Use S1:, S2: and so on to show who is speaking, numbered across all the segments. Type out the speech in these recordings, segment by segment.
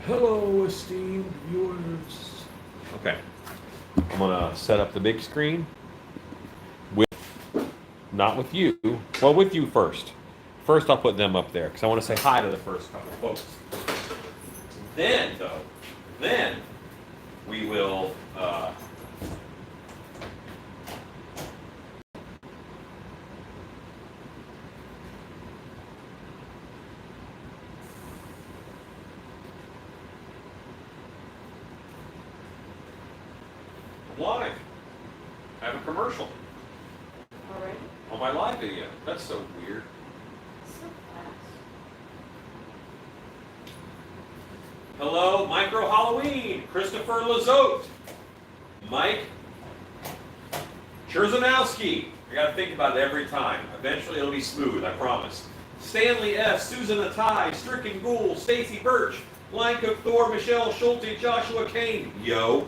S1: Hello, esteemed viewers. Okay, I'm gonna set up the big screen with, not with you, well, with you first. First, I'll put them up there because I want to say hi to the first couple folks. Then, though, then we will. Live. I have a commercial
S2: All right.
S1: on my live video. That's so weird.
S2: So fast.
S1: Hello, Micro Halloween, Christopher Lazote, Mike Cherzanowski. I gotta think about it every time. Eventually it'll be smooth, I promise. Stanley S., Susan Attai, Stricken Ghoul, Stacy Birch, Line Cook Thor, Michelle Schulte, Joshua Kane, yo.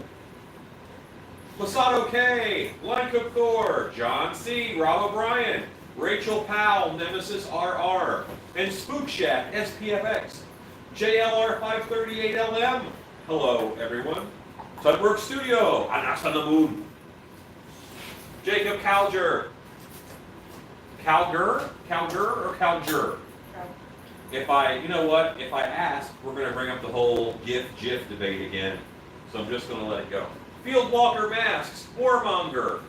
S1: Masato K, Line Cook Thor, John C., Rob O'Brien, Rachel Powell, Nemesis RR, and Spook Shack SPFX. JLR538LM. Hello, everyone. Sunwork Studio. Anas on the moon. Jacob Calger. Calger or Calger? If you know what? If I ask, we're going to bring up the whole GIF debate again. So I'm just going to let it go. Field Walker Masks. Warmonger.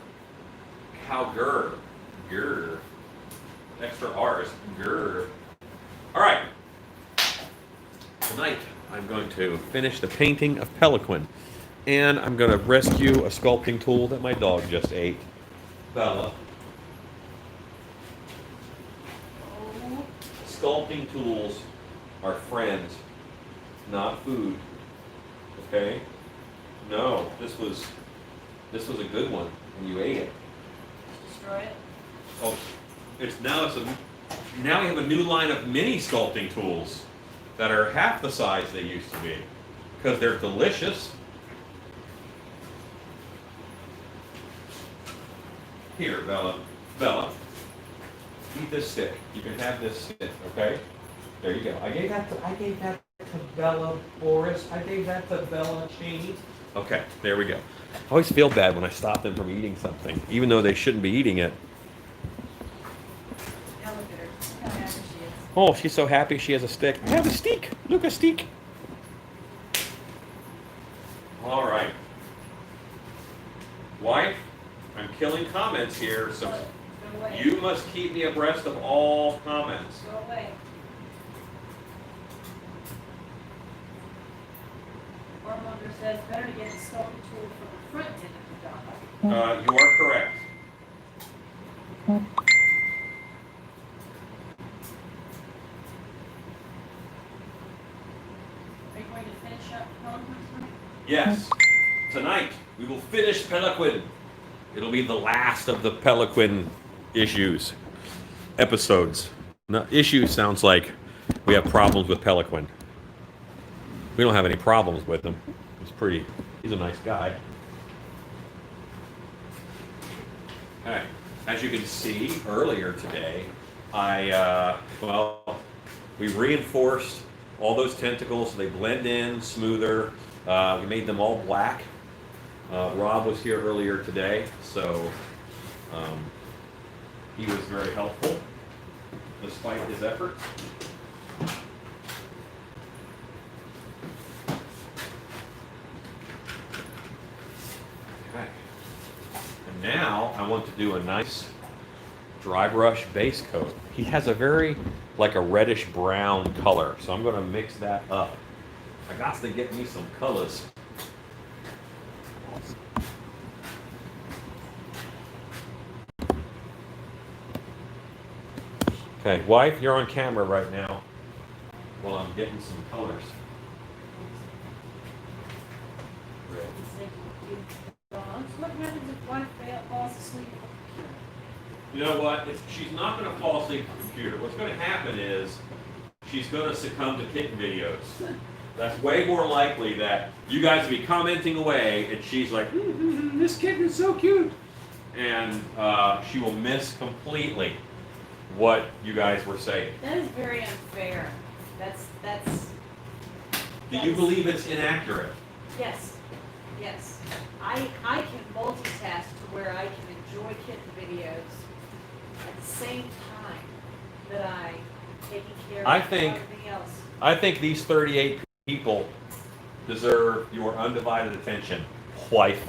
S1: Calger. Grr. Extra R's. Grr. All right. Tonight, I'm going to finish the painting of Pelloquin, and I'm going to rescue a sculpting tool that my dog just ate, Bella.
S2: Oh,
S1: Sculpting tools are friends, not food. Okay? No, this was a good one, and you ate it.
S2: destroy it.
S1: Oh, now we have a new line of mini sculpting tools that are half the size they used to be, because they're delicious. Here, Bella, eat this stick. You can have this stick, okay? There you go. I gave that to Bella Boris. I gave that to Bella Cheney. Okay, there we go. I always feel bad when I stop them from eating something, even though they shouldn't be eating it.
S2: Now look at her. Look how happy she is.
S1: Oh, she's so happy she has a stick. I have a stick. Look, a stick. All right. Wife, I'm killing comments here, so
S2: Go away.
S1: you must keep me abreast of all comments.
S2: Go away. Warmonger says better to get the sculpting tool from the front end of the dog.
S1: You are correct.
S2: Are you going to finish up Pelloquin?
S1: Yes. Tonight, we will finish Pelloquin. It'll be the last of the Pelloquin episodes. No, issues sounds like we have problems with Pelloquin. We don't have any problems with him. He's a nice guy. Okay. As you can see earlier today, we reinforced all those tentacles so they blend in smoother. We made them all black. Rob was here earlier today, so he was very helpful despite his efforts. Okay. And now I want to do a nice dry brush base coat. He has a very, like a reddish brown color, so I'm going to mix that up. I got to get me some colors. Okay, wife, you're on camera right now while I'm getting some colors.
S2: What happens if wife falls asleep?
S1: You know what? She's not going to fall asleep at the computer. What's going to happen is she's going to succumb to kitten videos. That's way more likely that you guys will be commenting away and she's like, this kitten is so cute. And she will miss completely what you guys were saying.
S2: That is very unfair. That's
S1: Do you believe it's inaccurate?
S2: Yes, yes. I can multitask to where I can enjoy kitten videos at the same time that I'm taking care of everything else.
S1: I think these 38 people deserve your undivided attention, wife.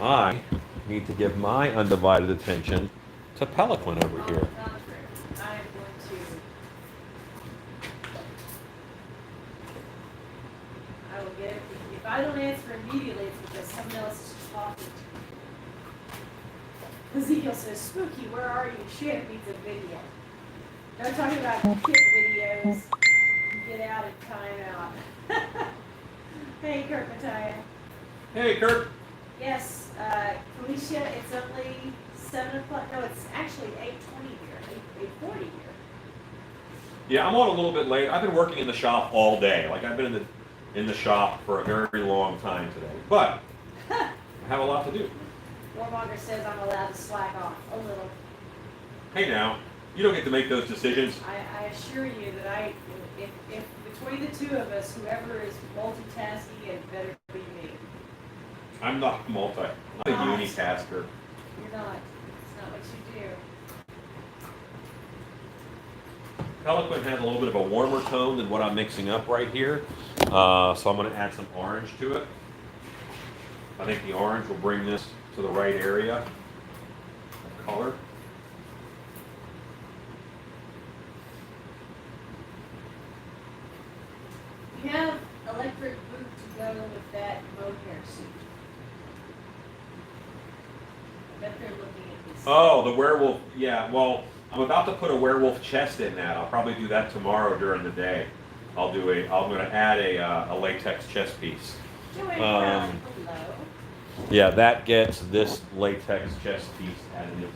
S1: I need to give my undivided attention to Pelloquin over here.
S2: On the contrary, I am going to. I will get it. If I don't answer immediately, it's because someone else is talking to me. Ezekiel says, "Spooky, where are you? Share needs a video." They're talking about kid videos. Get out in timeout. Hey, Kirk Mattia.
S1: Hey, Kurt.
S2: Yes, Felicia, it's only 7 o'clock. No, it's actually 8:20 here, 8:40 here.
S1: Yeah, I'm on a little bit late. I've been working in the shop all day. Like I've been in the shop for a very long time today. But I have a lot to do.
S2: Warmonger says I'm allowed to slack off a little.
S1: Hey now, you don't get to make those decisions.
S2: I assure you that if between the two of us, whoever is multitasking, it better be me.
S1: I'm not I'm a unitasker.
S2: You're not. It's not what you do.
S1: Pelloquin has a little bit of a warmer tone than what I'm mixing up right here. So I'm going to add some orange to it. I think the orange will bring this to the right area of color.
S2: You have electric boot to go with that mohair suit. I bet they're looking at this.
S1: Oh, the werewolf. Yeah, well, I'm about to put a werewolf chest in that. I'll probably do that tomorrow during the day. I'm going to add a latex chest piece.
S2: Hello.
S1: Yeah, that gets this latex chest piece added into it.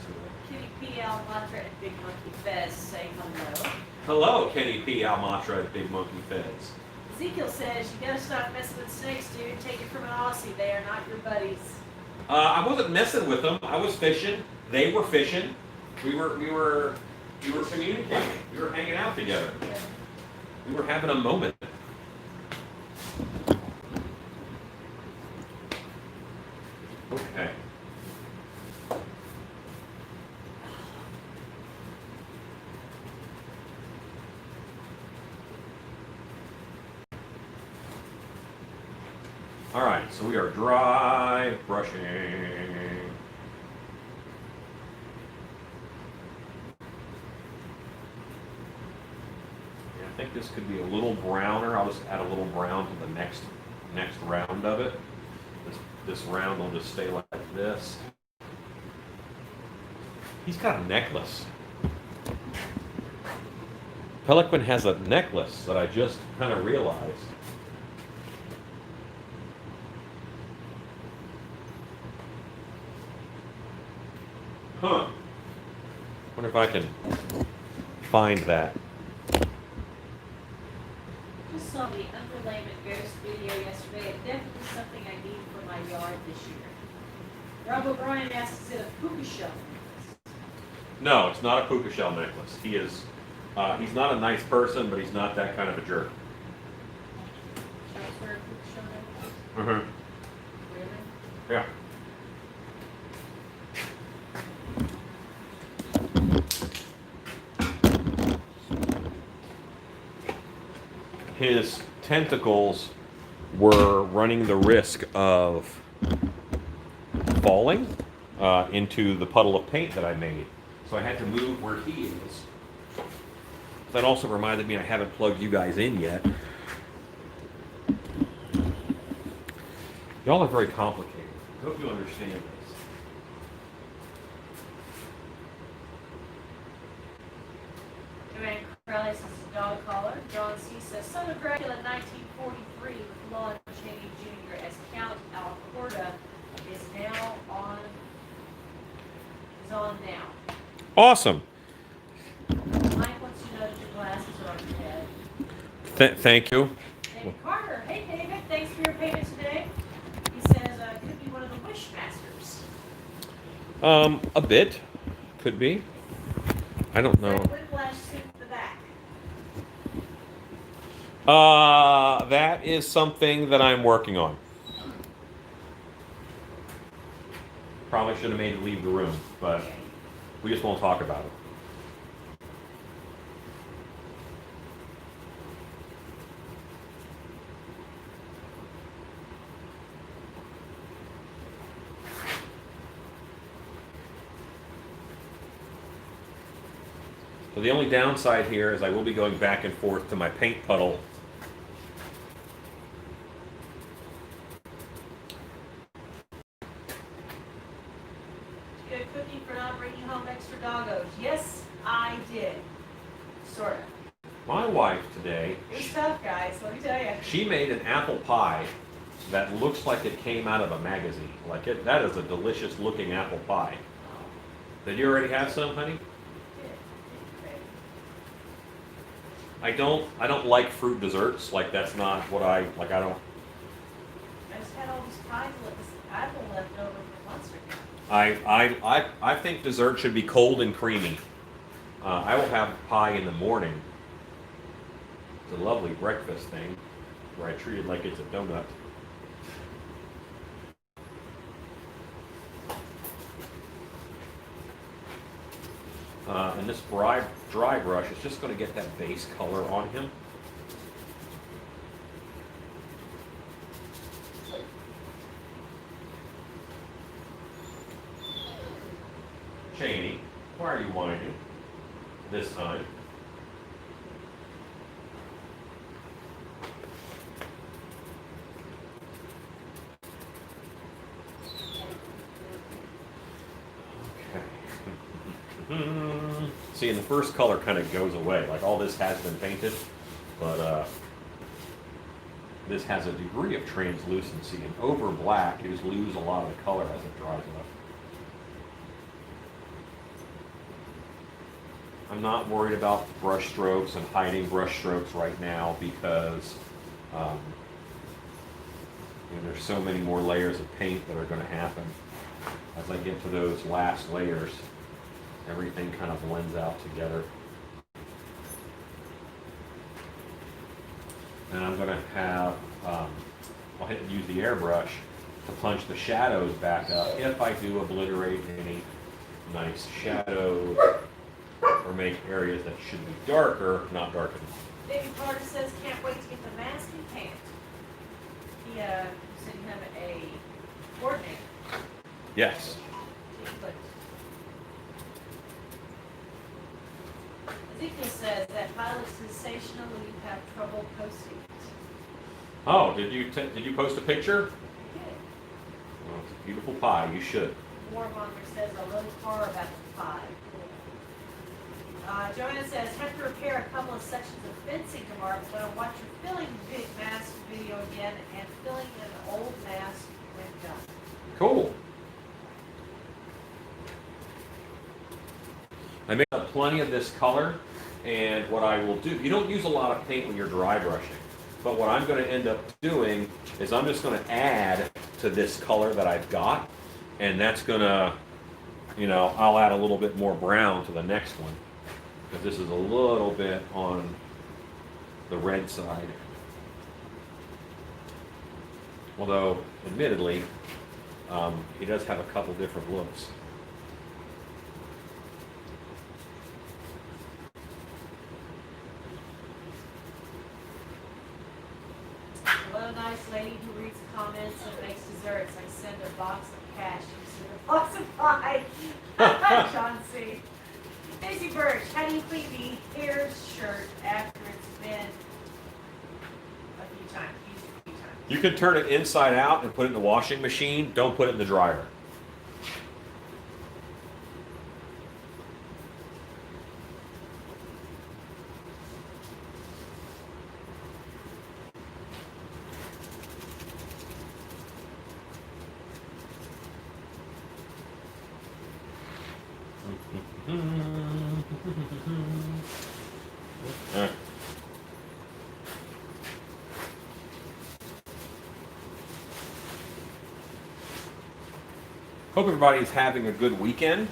S2: Kitty P. Almatra and Big Monkey Fez say hello.
S1: Hello, Kenny P. Almatra and Big Monkey Fez.
S2: Ezekiel says, you gotta stop messing with snakes, dude. Take it from an Aussie. They are not your buddies.
S1: I wasn't messing with them. I was fishing. They were fishing. We were communicating. We were hanging out together. We were having a moment. Okay. All right, so we are dry brushing. I think this could be a little browner. I'll just add a little brown to the next round of it. This round will just stay like this. He's got a necklace. Pelloquin has a necklace that I just kind of realized. Huh. Wonder if I can find that.
S2: Just saw the underlayment ghost video yesterday. It's definitely something I need for my yard this year. Rob O'Brien asks, is it a puka shell necklace?
S1: No, it's not a puka shell necklace. He's not a nice person, but he's not that kind of a jerk.
S2: Should I wear a puka shell necklace? Really?
S1: Yeah. His tentacles were running the risk of falling into the puddle of paint that I made. So I had to move where he is. That also reminded me I haven't plugged you guys in yet. Y'all are very complicated. I hope you understand this.
S2: Joanne Crowley says a dog collar. John C. says Son of Dracula 1943 with Lon Chaney Jr. as Count Alcorta is on now.
S1: Awesome.
S2: Mike wants you to know that your glasses are on your head.
S1: Thank you.
S2: David Carter. Hey David, thanks for your payment today. He says could be one of the Wishmasters.
S1: A bit. Could be. I don't know.
S2: Whiplash suit in the back.
S1: That is something that I'm working on. Probably should have made it leave the room, but we just won't talk about it. So the only downside here is I will be going back and forth to my paint puddle.
S2: Good cooking for not bringing home extra doggos. Yes, I did. Sort of.
S1: My wife today,
S2: It's tough, guys, let me tell you.
S1: she made an apple pie that looks like it came out of a magazine. That is a delicious looking apple pie. Did you already have some, honey? I don't like fruit desserts. Like that's not what I like. I don't.
S2: I just had all these pies with this apple left over from months ago.
S1: I think dessert should be cold and creamy. I will have pie in the morning. It's a lovely breakfast thing where I treat it like it's a donut. And this dry brush is just going to get that base color on him. Cheney, why are you whining this time? See, and the first color kind of goes away. Like all this has been painted, but this has a degree of translucency. And over black, you just lose a lot of the color as it dries up. I'm not worried about brush strokes and hiding brush strokes right now because there's so many more layers of paint that are going to happen. As I get to those last layers, everything kind of blends out together. And I'm going to have, I'll use the airbrush to punch the shadows back up if I do obliterate any nice shadows or make areas that should be darker, not darker.
S2: David Carter says, can't wait to get the mask and paint. He sent him a coordinator.
S1: Yes.
S2: Ezekiel says that pie looks sensational when you have trouble posting it.
S1: Oh, did you post a picture?
S2: I did.
S1: Well, it's a beautiful pie. You should.
S2: Warmonger says a little car about the pie. Joanna says, have to repair a couple of sections of fencing tomorrow, but I'll watch your filling big mask video again and filling an old mask when done.
S1: Cool. I made up plenty of this color, and what I will do, you don't use a lot of paint when you're dry brushing, but what I'm going to end up doing is I'm just going to add to this color that I've got, and that's going to, I'll add a little bit more brown to the next one, because this is a little bit on the red side. Although, admittedly, he does have a couple different looks.
S2: Hello, nice lady who reads comments and makes desserts. I send a box of cash. You send a box of pie. John C. Daisy Birch, how do you clean the hair shirt after it's been a few times? Used a few times.
S1: You can turn it inside out and put it in the washing machine. Don't put it in the dryer. All right. Hope everybody's having a good weekend.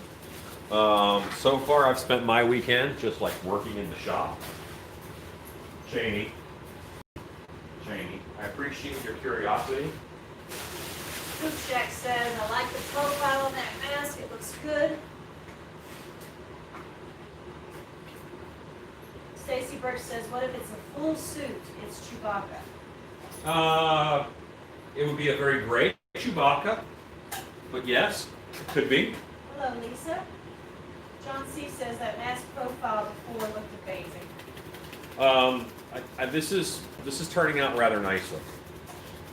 S1: So far, I've spent my weekend just like working in the shop. Cheney. Janie. I appreciate your curiosity.
S2: Coop Jack says, I like the profile on that mask. It looks good. Stacy Birch says, what if it's a full suit? It's Chewbacca.
S1: It would be a very great Chewbacca, but yes, it could be.
S2: Hello, Lisa. John C. says that mask profile before looked amazing.
S1: This is turning out rather nicely.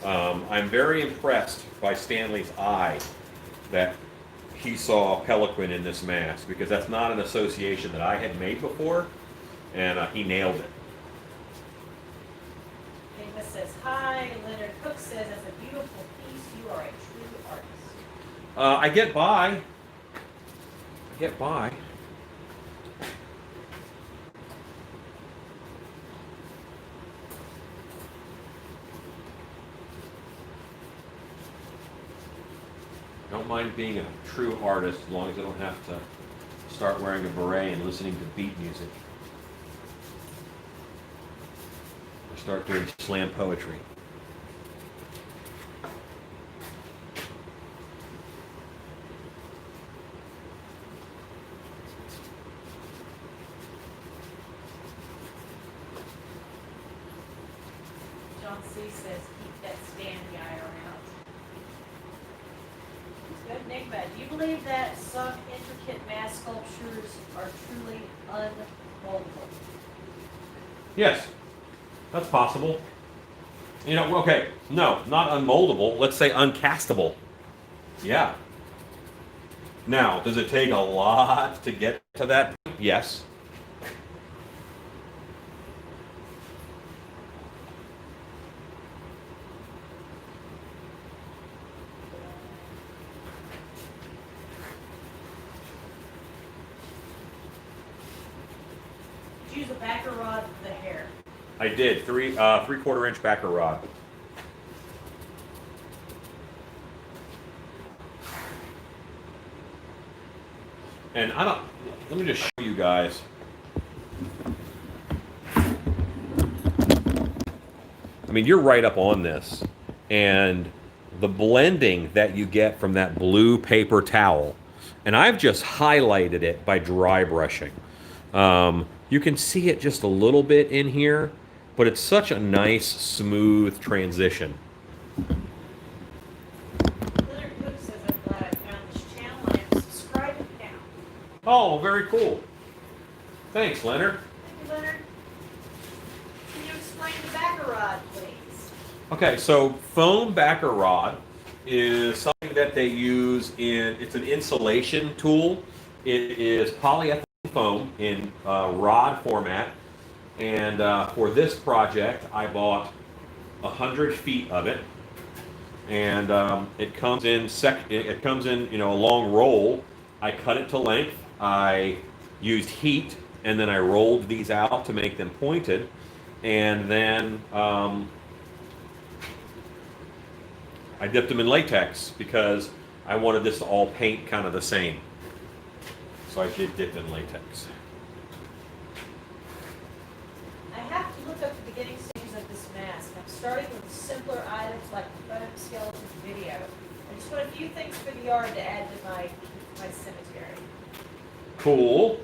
S1: I'm very impressed by Stanley's eye that he saw Pelloquin in this mask, because that's not an association that I had made before, and he nailed it.
S2: Ava says hi. Leonard Cook says, as a beautiful piece, you are a true artist.
S1: I get by. I get by. Don't mind being a true artist as long as I don't have to start wearing a beret and listening to beat music. Or start doing slam poetry.
S2: John C. says, keep that stand guy around. Good, Enigma. Do you believe that some intricate mask sculptures are truly unmoldable?
S1: Yes, that's possible. You know, okay, no, not unmoldable. Let's say uncastable. Yeah. Now, does it take a lot to get to that? Yes.
S2: Did you use a backer rod for the hair?
S1: I did. 3/4 inch backer rod. And let me just show you guys. I mean, you're right up on this. And the blending that you get from that blue paper towel, and I've just highlighted it by dry brushing. You can see it just a little bit in here, but it's such a nice, smooth transition.
S2: Leonard Cook says, I'm glad I found this channel. I am subscribing now.
S1: Oh, very cool. Thanks, Leonard.
S2: Thank you, Leonard. Can you explain the backer rod, please?
S1: Okay, so foam backer rod is something that they use it's an insulation tool. It is polyethylene foam in rod format. And for this project, I bought 100 feet of it. And it comes in, a long roll. I cut it to length. I used heat, and then I rolled these out to make them pointed. And then I dipped them in latex because I wanted this to all paint kind of the same. So I did dip in latex.
S2: I have to look up the beginning stages of this mask. I'm starting with simpler items like the foam skeleton video. I just want a few things for the yard to add to my cemetery.
S1: Cool.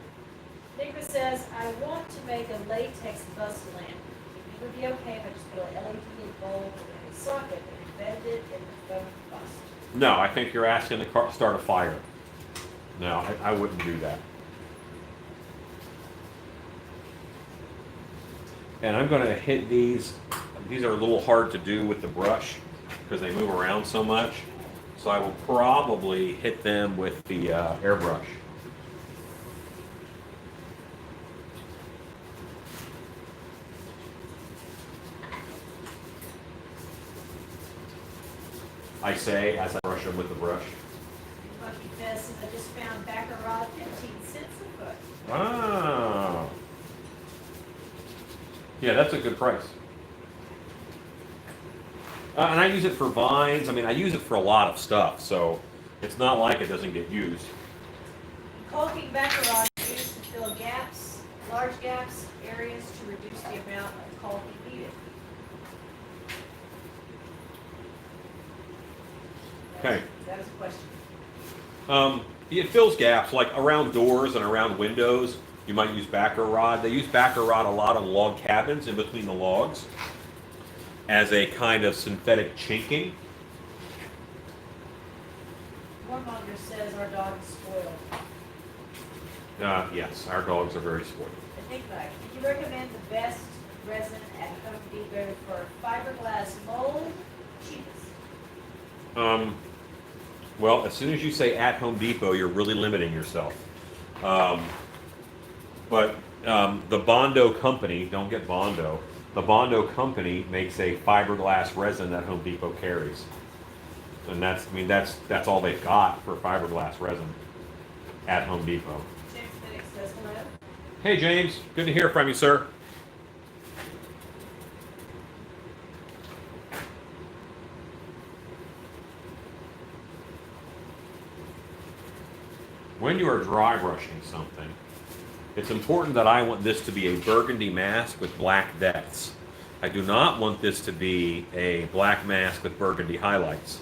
S2: Nicola says, I want to make a latex bus lamp. It would be okay if I just put an LED bulb in a socket and embedded it in the foam bust.
S1: No, I think you're asking to start a fire. No, I wouldn't do that. And I'm going to hit these. These are a little hard to do with the brush because they move around so much. So I will probably hit them with the airbrush. I say as I brush them with the brush.
S2: Bucky Fez says, I just found backer rod 15 cents a foot.
S1: Ah. Yeah, that's a good price. And I use it for vines. I mean, I use it for a lot of stuff, so it's not like it doesn't get used.
S2: Caulking backer rod is used to fill gaps, large gaps, areas to reduce the amount of caulking needed.
S1: Okay.
S2: That was a question.
S1: It fills gaps, like around doors and around windows. You might use backer rod. They use backer rod a lot on log cabins in between the logs as a kind of synthetic chinking.
S2: Warmonger says our dog is spoiled.
S1: Yes, our dogs are very spoiled.
S2: And think about it. Could you recommend the best resin at Home Depot for fiberglass mold? Cheapest.
S1: Well, as soon as you say at Home Depot, you're really limiting yourself. But the Bondo company, don't get Bondo, the Bondo company makes a fiberglass resin that Home Depot carries. And that's all they've got for fiberglass resin at Home Depot.
S2: James Minnick says hello.
S1: Hey James, good to hear from you, sir. When you are dry brushing something, it's important that I want this to be a burgundy mask with black depths. I do not want this to be a black mask with burgundy highlights.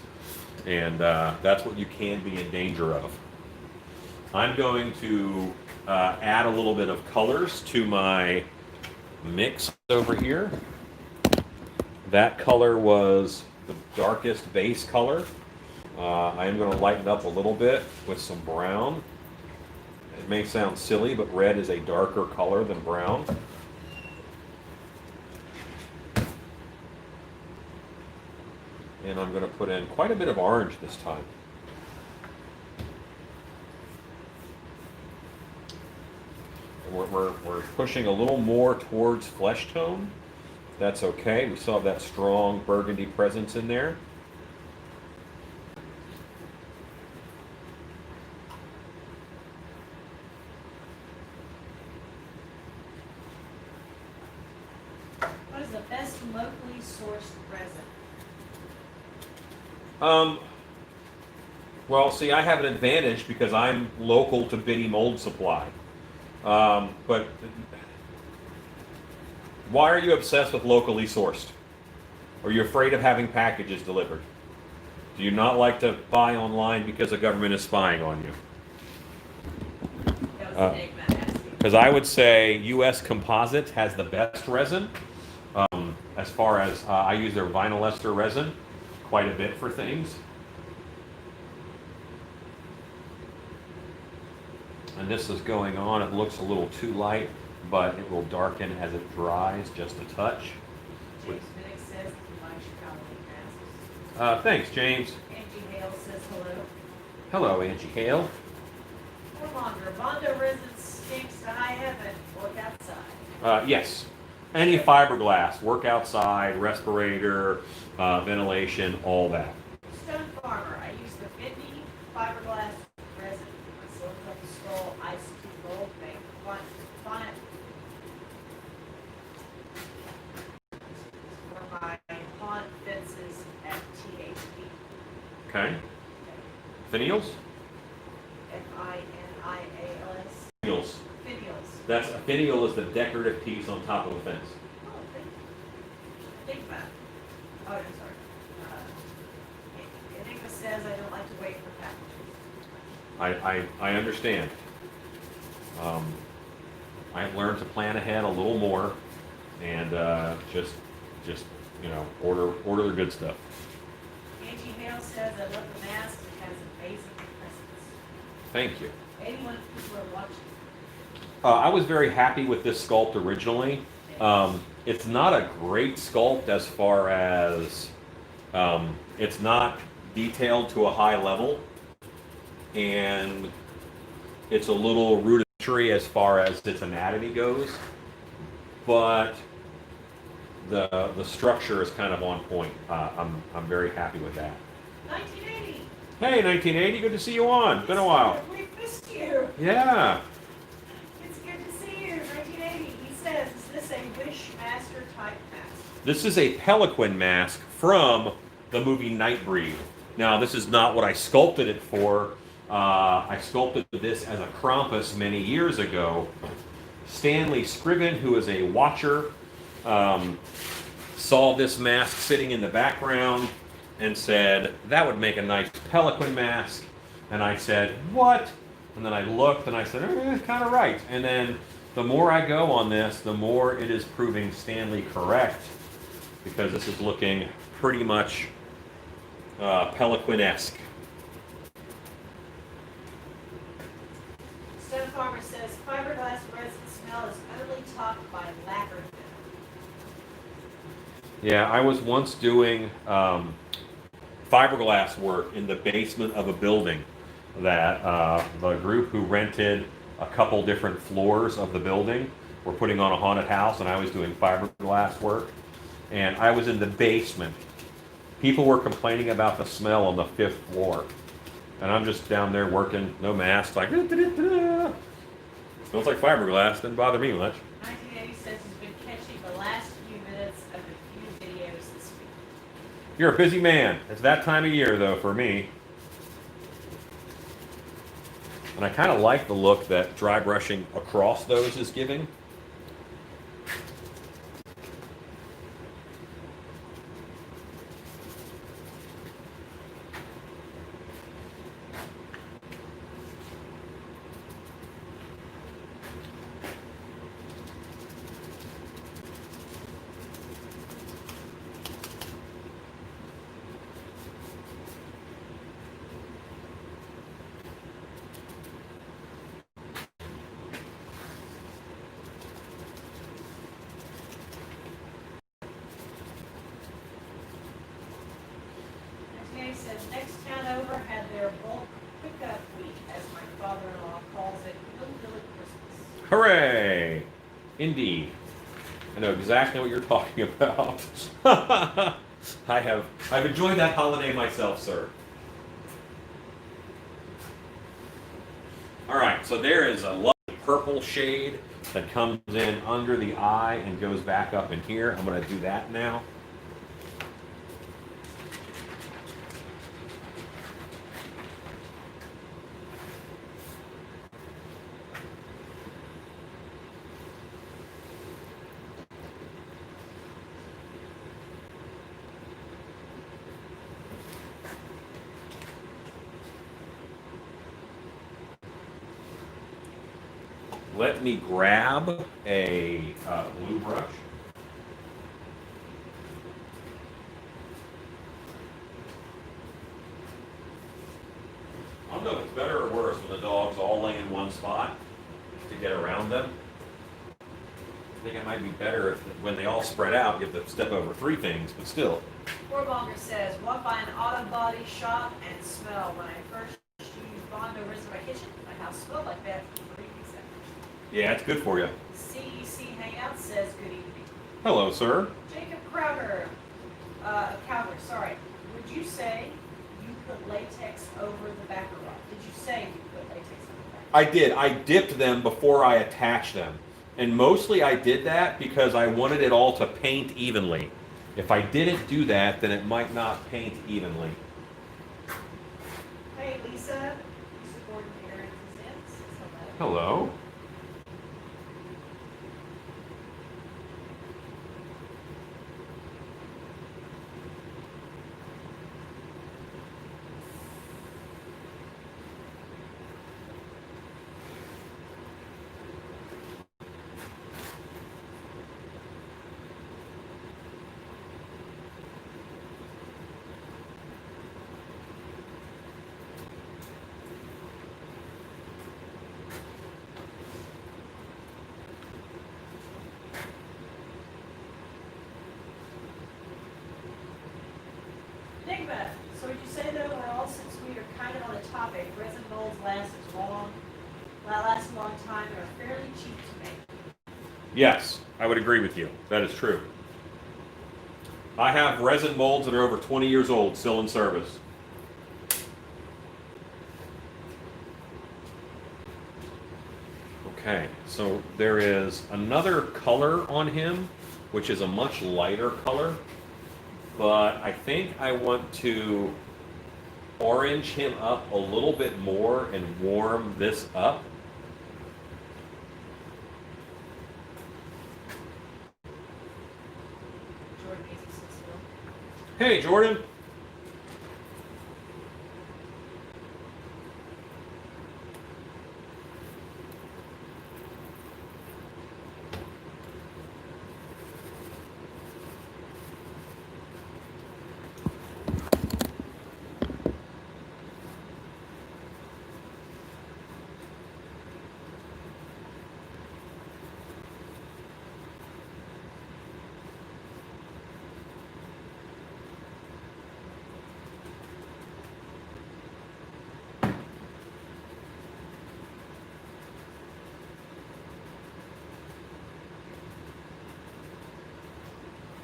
S1: And that's what you can be in danger of. I'm going to add a little bit of colors to my mix over here. That color was the darkest base color. I am going to lighten up a little bit with some brown. It may sound silly, but red is a darker color than brown. And I'm going to put in quite a bit of orange this time. And we're pushing a little more towards flesh tone. That's okay. We still have that strong burgundy presence in there.
S2: What is the best locally sourced resin?
S1: Well, see, I have an advantage because I'm local to Biddy Mold Supply. But why are you obsessed with locally sourced? Are you afraid of having packages delivered? Do you not like to buy online because the government is spying on you?
S2: That was Nick asking.
S1: Because I would say U.S. Composite has the best resin. As far as I use their vinyl ester resin quite a bit for things. And this is going on. It looks a little too light, but it will darken as it dries just a touch.
S2: James Minnick says he likes your Halloween masks.
S1: Thanks, James.
S2: Angie Hale says hello.
S1: Hello, Angie Hale.
S2: Warmonger, Bondo resin stinks to high heaven. Work outside.
S1: Yes. Any fiberglass, work outside, respirator, ventilation, all that.
S2: Stone Farmer, I use the 50 fiberglass resin. I silicone up the skull, ice cube mold, make fun for my pond fences at THP.
S1: Okay. Finials?
S2: Finials.
S1: Finials.
S2: Finials.
S1: That's a finial is the decorative piece on top of a fence.
S2: Oh, think about it. Oh, I'm sorry. Enigma says I don't like to wait for packages.
S1: I understand. I've learned to plan ahead a little more, and just order the good stuff.
S2: Angie Hale says I love the mask. It has amazing presence.
S1: Thank you.
S2: 81 people are watching.
S1: I was very happy with this sculpt originally. It's not a great sculpt as far as it's not detailed to a high level, and it's a little rudimentary as far as its anatomy goes, but the structure is kind of on point. I'm very happy with that.
S2: 1980.
S1: Hey, 1980, good to see you on. Been a while.
S2: We missed you.
S1: Yeah.
S2: It's good to see you. 1980. He says, is this a Wishmaster type mask?
S1: This is a Pelloquin mask from the movie Nightbreed. Now, this is not what I sculpted it for. I sculpted this as a Krampus many years ago. Stanley Scriven, who is a watcher, saw this mask sitting in the background and said, that would make a nice Pelloquin mask. And I said, what? And then I looked and I said, kind of right. And then the more I go on this, the more it is proving Stanley correct, because this is looking pretty much Pelloquin-esque.
S2: Stone Farmer says fiberglass resin smell is only topped by lacquer thinner.
S1: Yeah, I was once doing fiberglass work in the basement of a building that the group who rented a couple different floors of the building were putting on a haunted house, and I was doing fiberglass work. And I was in the basement. People were complaining about the smell on the 5th floor. And I'm just down there working, no mask, like, smells like fiberglass, didn't bother me much.
S2: 1980 says he's been catching the last few minutes of the few videos this week.
S1: You're a busy man. It's that time of year, though, for me. And I kind of like the look that dry brushing across those is giving.
S2: Says next town over had their bulk pickup week, as my father-in-law calls it, Hillbilly Christmas.
S1: Hooray! Indeed. I know exactly what you're talking about. I've enjoyed that holiday myself, sir. All right, so there is a lovely purple shade that comes in under the eye and goes back up in here. I'm going to do that now. Let me grab a glue brush. I don't know if it's better or worse when the dogs all lay in one spot to get around them. I think it might be better if when they all spread out, you have to step over 3 things, but still.
S2: Warmonger says, walk by an auto body shop and smell. When I first used Bondo Rinse in my kitchen, my house smelled like that for 3 weeks after.
S1: Yeah, it's good for you.
S2: CEC Hangout says, good evening.
S1: Hello, sir.
S2: Jacob Crowder, sorry. Would you say you put latex over the backer rod? Did you say you put latex over the backer?
S1: I did. I dipped them before I attached them. And mostly I did that because I wanted it all to paint evenly. If I didn't do that, then it might not paint evenly.
S2: Hey, Lisa. Lisa Gordon Aaron's is in.
S1: Hello.
S2: Enigma. So would you say that overall, since we are kind of on the topic, resin molds last a long time and are fairly cheap to make?
S1: Yes, I would agree with you. That is true. I have resin molds that are over 20 years old, still in service. Okay, so there is another color on him, which is a much lighter color, but I think I want to orange him up a little bit more and warm this up.
S2: Jordan Mason sits still.
S1: Hey, Jordan.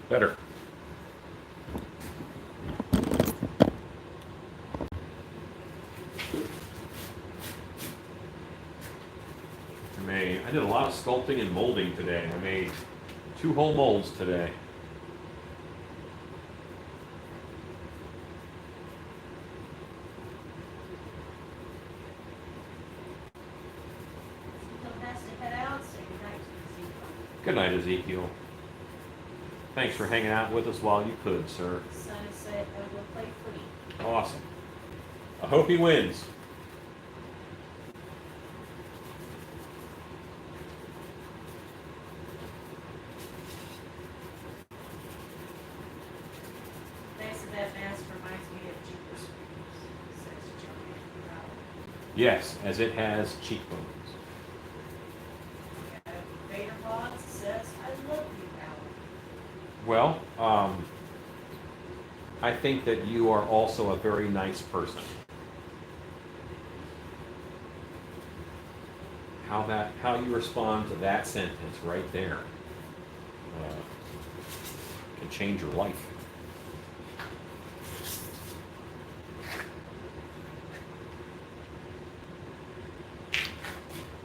S1: Better. I did a lot of sculpting and molding today. I made 2 whole molds today. Good night, Ezekiel. Thanks for hanging out with us while you could, sir.
S2: Son said, we'll play footy.
S1: Awesome. I hope he wins.
S2: Thanks to that mask reminds me of Jeepers Creepers. Says Johnny.
S1: Yes, as it has cheekbones.
S2: Vader Box says, I love you, Alan.
S1: Well, I think that you are also a very nice person. How you respond to that sentence right there can change your life.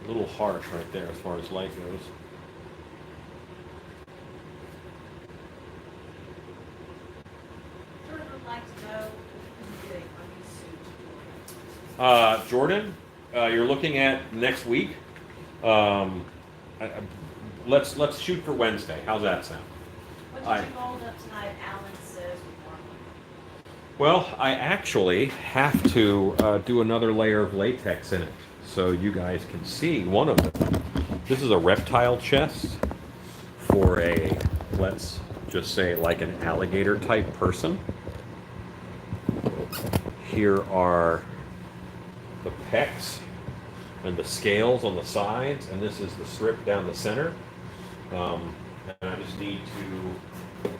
S1: A little harsh right there as far as life goes.
S2: Jordan would like to know who you think on your suit.
S1: Jordan, you're looking at next week. Let's shoot for Wednesday. How's that sound?
S2: What did you mold up tonight? Alan says we want one.
S1: Well, I actually have to do another layer of latex in it so you guys can see one of them. This is a reptile chest for a, let's just say, like an alligator type person. Here are the pecs and the scales on the sides, and this is the strip down the center. And I just need to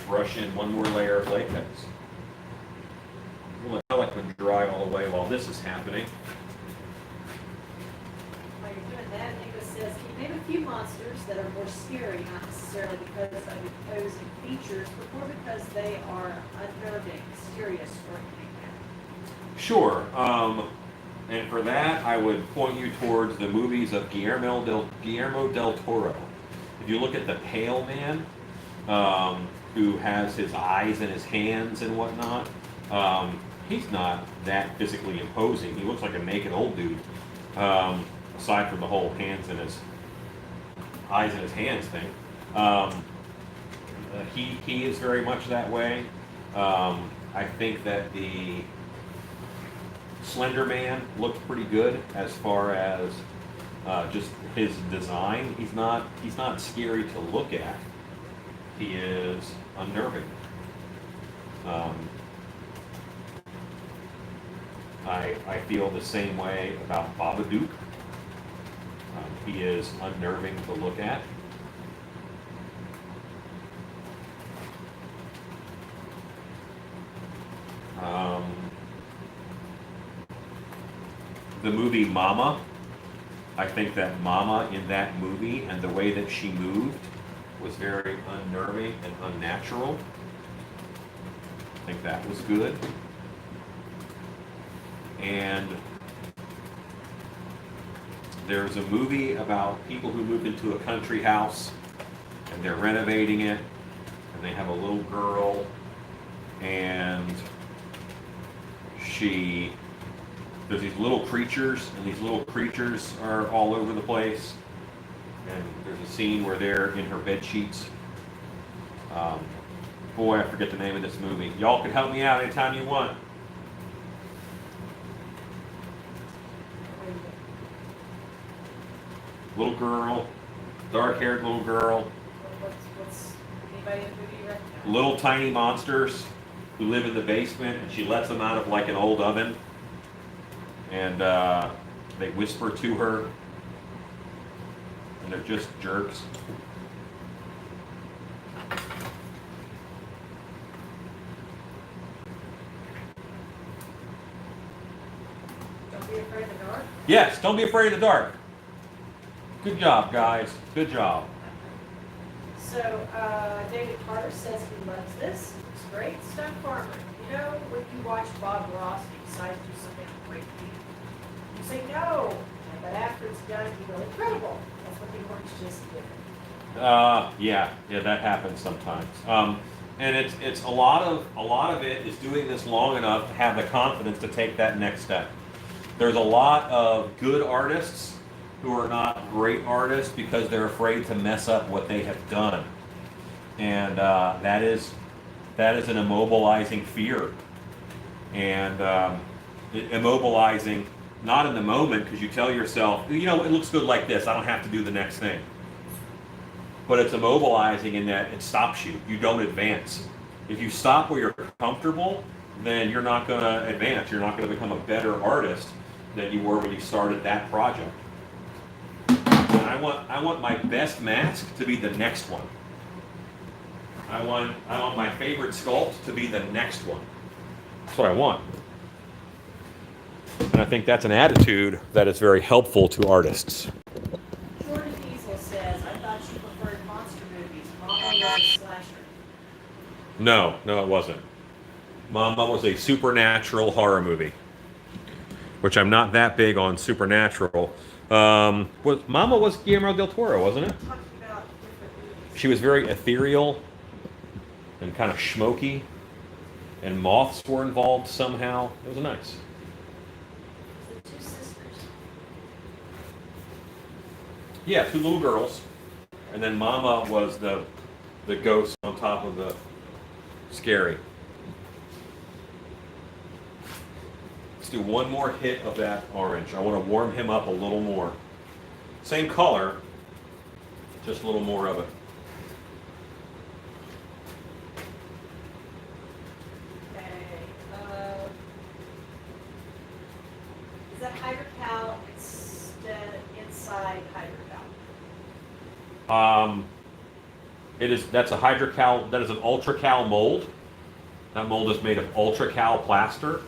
S1: brush in one more layer of latex. We'll let Pelloquin dry all the way while this is happening.
S2: While you're doing that, Nicholas says, can you name a few monsters that are more scary, not necessarily because of imposing features, but more because they are unnerving, mysterious, or enigmatic?
S1: Sure. And for that, I would point you towards the movies of Guillermo del Toro. If you look at the Pale Man, who has his eyes in his hands and whatnot, he's not that physically imposing. He looks like a naked old dude, aside from the whole hands in his eyes in his hands thing. He is very much that way. I think that the Slender Man looked pretty good as far as just his design. He's not scary to look at. He is unnerving. I feel the same way about Babadook. He is unnerving to look at. The movie Mama, I think that Mama in that movie and the way that she moved was very unnerving and unnatural. I think that was good. And there's a movie about people who move into a country house and they're renovating it and they have a little girl and there's these little creatures, and these little creatures are all over the place. And there's a scene where they're in her bed sheets. Boy, I forget the name of this movie. Y'all can help me out anytime you want. Little girl, dark-haired little girl.
S2: What's anybody in the movie you recognize?
S1: Little tiny monsters who live in the basement, and she lets them out of like an old oven. And they whisper to her, and they're just jerks.
S2: Don't be afraid of the dark.
S1: Yes, don't be afraid of the dark. Good job, guys. Good job.
S2: So So David Carter says he loves this. It's great stuff, farmer. You know, when you watch Bob Ross and he decides to do something great for you, you say no, but after it's done, you go incredible. That's what the orange just did.
S1: Yeah, that happens sometimes. And it's a lot of it is doing this long enough to have the confidence to take that next step. There's a lot of good artists who are not great artists because they're afraid to mess up what they have done, and that is an immobilizing fear, and immobilizing not in the moment because you tell yourself, you know, it looks good like this, I don't have to do the next thing. But it's immobilizing in that it stops you. You don't advance. If you stop where you're comfortable, then you're not going to advance. You're not going to become a better artist than you were when you started that project. And I want my best mask to be the next one. I want my favorite sculpt to be the next one. That's what I want. And I think that's an attitude that is very helpful to artists.
S2: Jordan Diesel says, I thought you preferred monster movies. Mama was a slasher.
S1: No, it wasn't. Mama was a supernatural horror movie, which I'm not that big on supernatural. Mama was Guillermo del Toro, wasn't it?
S2: Talking about different movies.
S1: She was very ethereal and kind of smoky, and moths were involved somehow. It was nice.
S2: The two sisters.
S1: Yeah, two little girls, and then Mama was the ghost on top of the scary. Let's do one more hit of that orange. I want to warm him up a little more. Same color, just a little more of it.
S2: Okay. Is that hydrocal instead inside hydrocal?
S1: That's a hydrocal, that is an ultracal mold. That mold is made of ultracal plaster,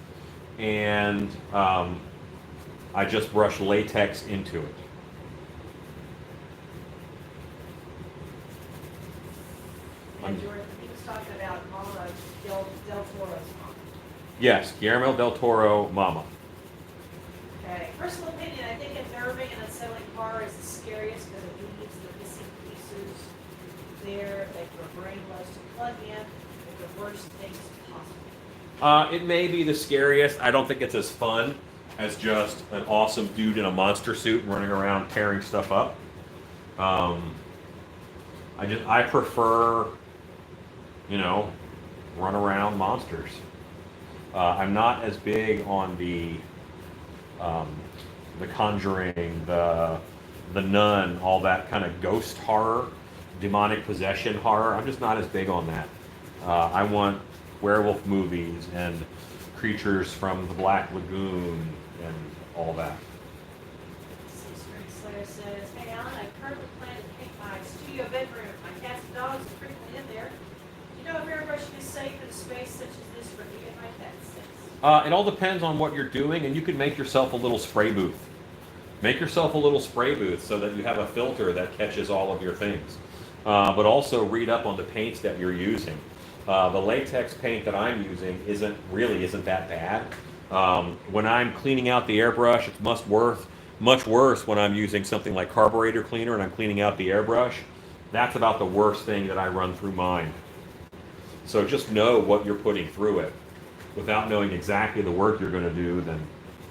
S1: and I just brush latex into it.
S2: And Jordan, he was talking about Mama Del Toro's mom.
S1: Yes, Guillermo del Toro, Mama.
S2: Okay. Personal opinion, I think unnerving and unsettling horror is the scariest because it leaves the missing pieces there that your brain loves to plug in with the worst things possible.
S1: It may be the scariest. I don't think it's as fun as just an awesome dude in a monster suit running around tearing stuff up. I prefer, run around monsters. I'm not as big on the Conjuring, the Nun, all that kind of ghost horror, demonic possession horror. I'm just not as big on that. I want werewolf movies and creatures from the Black Lagoon and all that.
S2: Slayer says, hey Alan, I currently plan to paint my studio bedroom. My cats and dogs are frequently in there. Do you know if airbrushing is safe in a space such as this for me and my cats?
S1: It all depends on what you're doing, and you can make yourself a little spray booth. Make yourself a little spray booth so that you have a filter that catches all of your things. But also read up on the paints that you're using. The latex paint that I'm using isn't that bad. When I'm cleaning out the airbrush, it's much worse when I'm using something like carburetor cleaner and I'm cleaning out the airbrush. That's about the worst thing that I run through mine. So just know what you're putting through it. Without knowing exactly the work you're going to do, then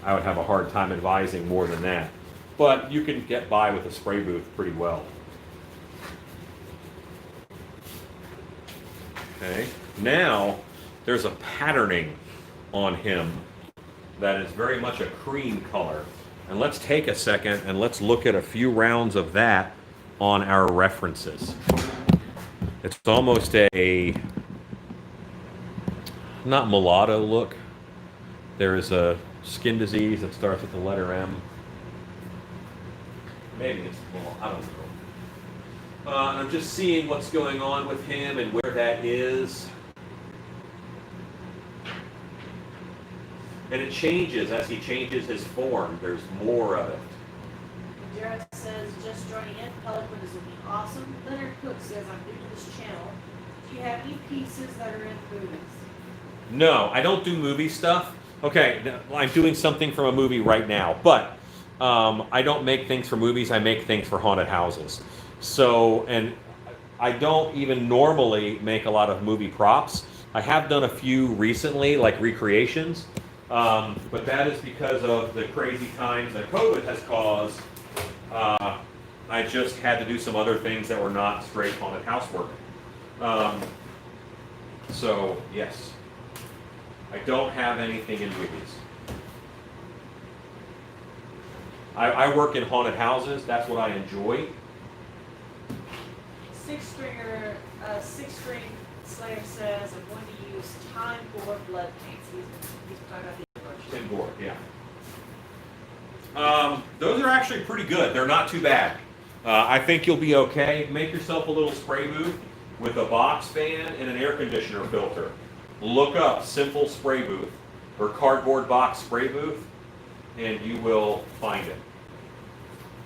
S1: I would have a hard time advising more than that. But you can get by with a spray booth pretty well. Okay, now there's a patterning on him that is very much a cream color. And let's take a second and let's look at a few rounds of that on our references. It's almost a, not mulatto look. There is a skin disease that starts with the letter M. Maybe it's, I don't know. I'm just seeing what's going on with him and where that is. And it changes as he changes his form. There's more of it.
S2: Jared says, just joining in, Pelloquin is looking awesome. Leonard Cook says, I'm new to the Do you have any pieces that are in movies?
S1: No, I don't do movie stuff. Okay, I'm doing something from a movie right now, but I don't make things for movies. I make things for haunted houses. So, and I don't even normally make a lot of movie props. I have done a few recently, like recreations, but that is because of the crazy times that COVID has caused. Uh, I just had to do some other things that were not straight haunted house work. So, yes. I don't have anything in movies. I work in haunted houses. That's what I enjoy.
S2: Six-string Slayer says, I'm going to use time for blood paints. He's talking about the version.
S1: Tim Gore, yeah. Those are actually pretty good. They're not too bad. I think you'll be okay. Make yourself a little spray booth with a box fan and an air conditioner filter. Look up simple spray booth or cardboard box spray booth, and you will find it.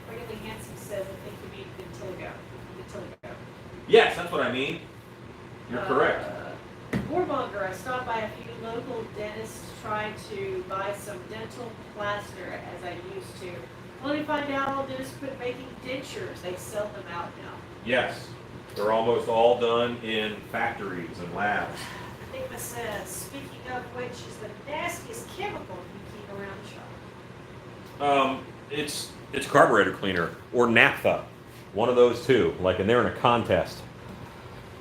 S2: Brandon Hansen says, I think you mean vitiligo. Vitiligo.
S1: Yes, that's what I mean. You're correct.
S2: Warmonger, I stopped by a few local dentists trying to buy some dental plaster as I used to. Only to find out all dentists quit making dentures. They sell them out now.
S1: Yes, they're almost all done in factories and labs.
S2: Enigma says, speaking of which is the nastiest chemical you keep around the shop?
S1: It's carburetor cleaner or naphtha, one of those two. Like, and they're in a contest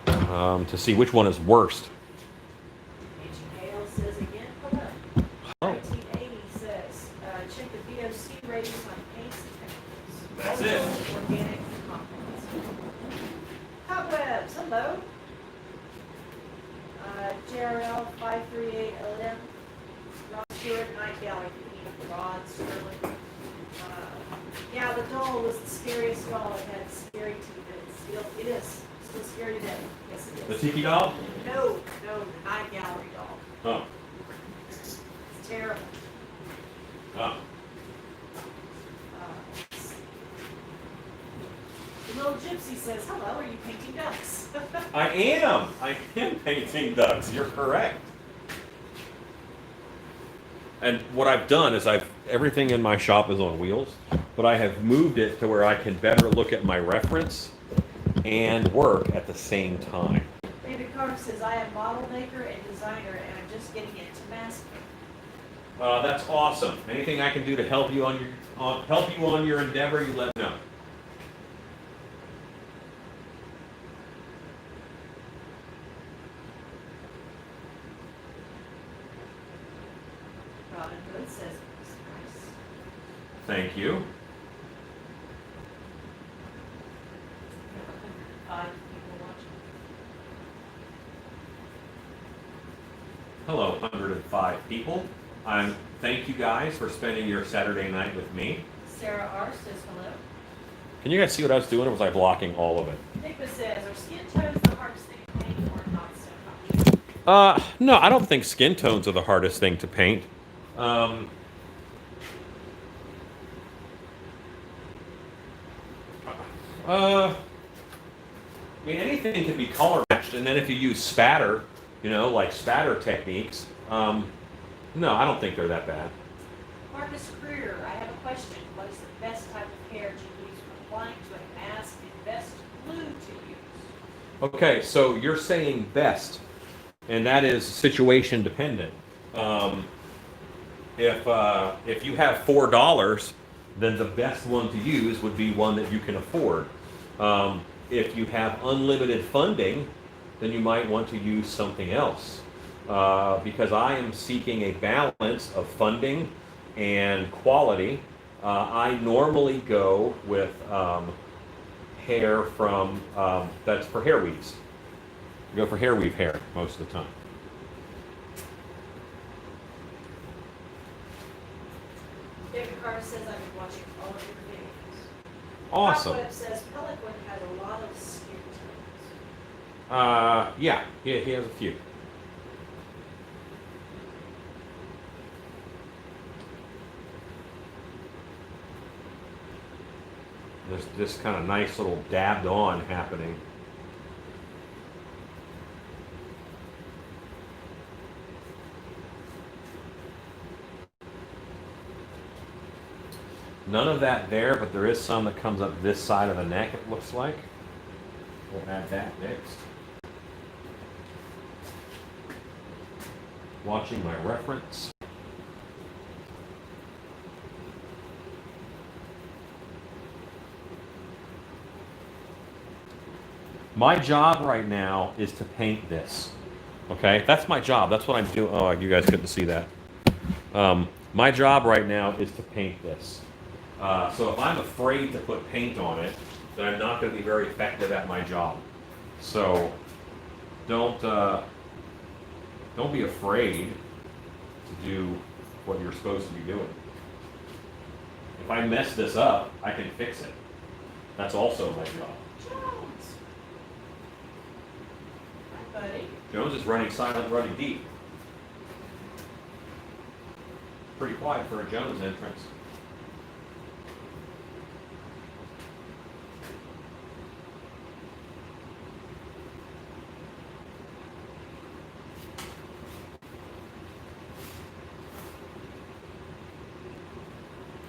S1: to see which one is worst.
S2: Hale says again, hello.
S1: Oh.
S2: 1980 says, check the VOC ratings on paints and chemicals.
S1: That's it.
S2: Also organic compounds. Cobwebs, hello. JRL 538LM. Rod Stewart, Night Gallery, Rod Sterling. Yeah, the doll was the scariest doll. It had scary teeth. It is still scary today. Yes, it
S1: The
S2: is.
S1: tiki doll?
S2: No, the Night Gallery doll.
S1: Oh.
S2: It's terrible.
S1: Oh.
S2: Let's see. The little gypsy says, hello, are you painting ducks?
S1: I am painting ducks. You're correct. And what I've done is everything in my shop is on wheels, but I have moved it to where I can better look at my reference and work at the same time.
S2: David Carter says, I am model maker and designer, and I'm just getting into masking.
S1: That's awesome. Anything I can do to help you on your endeavor, you let me know.
S2: Robin Hood says, it's nice.
S1: Thank you.
S2: 5 people watching.
S1: Hello, 105 people. Thank you guys for spending your Saturday night with me.
S2: Sarah R. says hello.
S1: Can you guys see what I was doing, or was I blocking all of it?
S2: Nickma says, are skin tones the hardest thing to paint or not so much?
S1: No, I don't think skin tones are the hardest thing to paint. I mean, anything can be color matched, and then if you use spatter, like spatter techniques, no, I don't think they're that bad.
S2: Marcus Greer, I have a question. What is the best type of hair to use when applying to a mask and best glue to use?
S1: Okay, so you're saying best, and that is situation dependent. If you have $4, then the best one to use would be one that you can afford. If you have unlimited funding, then you might want to use something else. Because I am seeking a balance of funding and quality, I normally go with hair from, that's for hair weaves. I go for hair weave hair most of the time.
S2: David Carter says, I've been watching all of your videos.
S1: Awesome.
S2: Cobweb says, Pelloquin has a lot of skin tones.
S1: Yeah, he has a few. There's this kind of nice little dabbed on happening. None of that there, but there is some that comes up this side of the neck, it looks like. We'll add that next. Watching my reference. My job right now is to paint this. Okay, that's my job. That's what I'm doing. Oh, you guys couldn't see that. My job right now is to paint this. So if I'm afraid to put paint on it, then I'm not going to be very effective at my job. So don't be afraid to do what you're supposed to be doing. If I mess this up, I can fix it. That's also my job.
S2: Jones. Hi, buddy.
S1: Jones is running silent, running deep. Pretty quiet for a Jones entrance.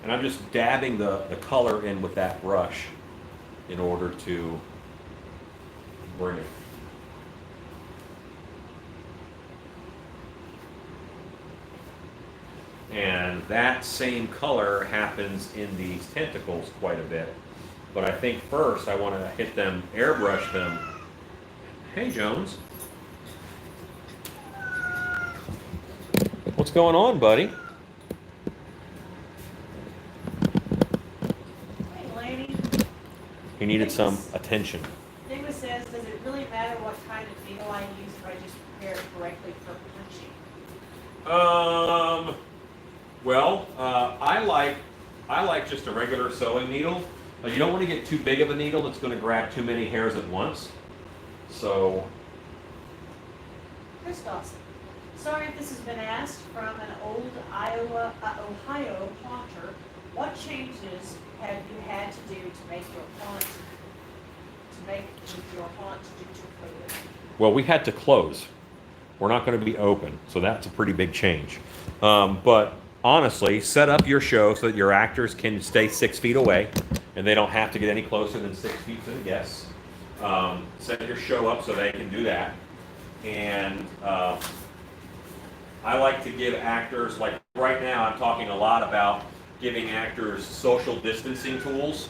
S1: And I'm just dabbing the color in with that brush in order to bring it. And that same color happens in these tentacles quite a bit. But I think first I want to hit them, airbrush them. Hey, Jones. What's going on, buddy?
S2: Hey, lady.
S1: He needed some attention.
S2: Digma says, does it really matter what kind of needle I use if I just prepare it correctly for punching?
S1: Well, I like just a regular sewing needle. You don't want to get too big of a needle that's going to grab too many hairs at once. So,
S2: Chris Dawson. Sorry if this has been asked from an old Ohio haunter. What changes have you had to do to make your haunt due to COVID?
S1: well, we had to close. We're not going to be open, so that's a pretty big change. But honestly, set up your show so that your actors can stay 6 feet away, and they don't have to get any closer than 6 feet to the guests. Set your show up so they can do that. And I like to give actors, like right now I'm talking a lot about giving actors social distancing tools.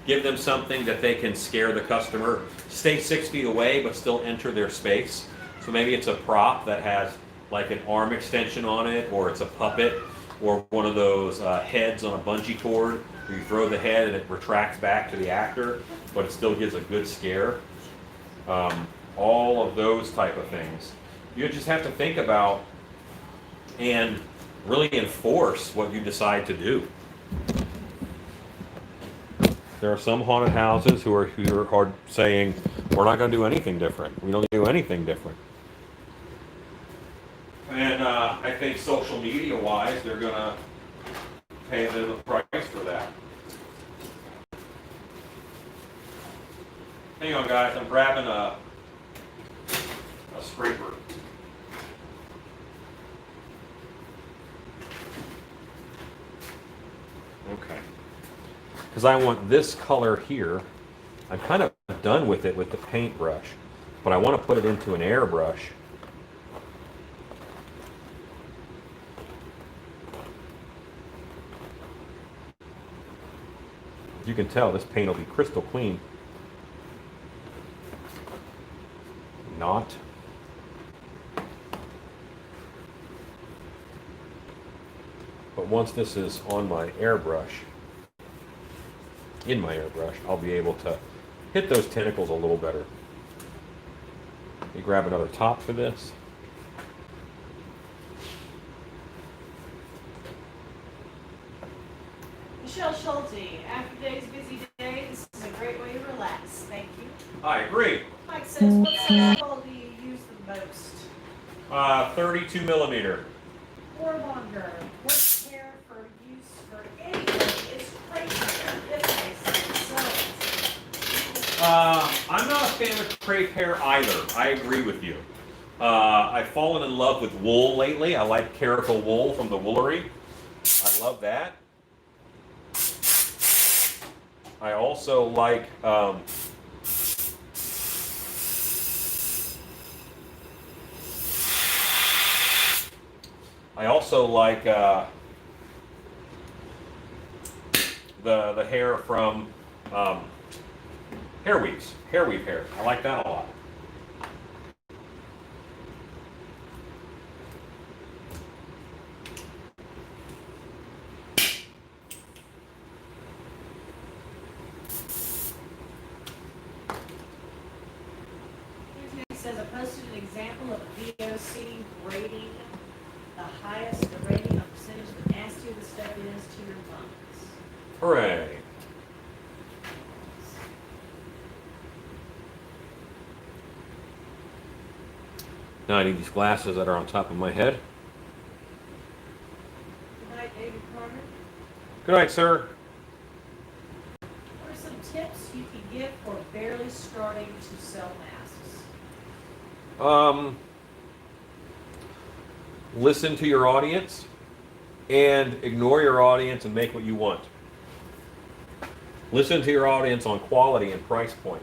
S1: Give them something that they can scare the customer, stay 6 feet away but still enter their space. So maybe it's a prop that has like an arm extension on it, or it's a puppet, or one of those heads on a bungee cord where you throw the head and it retracts back to the actor, but it still gives a good scare. All of those type of things. You just have to think about and really enforce what you decide to do. There are some haunted houses who are saying, we're not going to do anything different. We don't do anything different. And I think social media-wise, they're going to pay a bit of a price for that. Hang on, guys. I'm grabbing a scraper. Okay. Because I want this color here. I'm kind of done with it with the paintbrush, but I want to put it into an airbrush. You can tell this paint will be crystal clean. Not. But once this is on my airbrush, I'll be able to hit those tentacles a little better. You grab another top for this.
S2: Michelle Schulte, after today's busy day, this is a great way to relax. Thank you.
S1: I agree.
S2: Mike says, what style do you use the most?
S1: 32 millimeter.
S2: Or longer? What hair for use for anything is crepe hair. This makes sense.
S1: I'm not a fan of crepe hair either. I agree with you. I've fallen in love with wool lately. I like caracal wool from the Woolery. I love that. I also like the hair from hair weave hair. I like that a lot.
S2: Says I posted an example of a VOC rating the highest the rating of percentage of the nastier the stuff is to your lungs.
S1: Hooray. Now I need these glasses that are on top of my head.
S2: Good night, David Carter.
S1: Good night, sir.
S2: What are some tips you can give for barely starting to sell masks?
S1: Listen to your audience and ignore your audience and make what you want. Listen to your audience on quality and price point.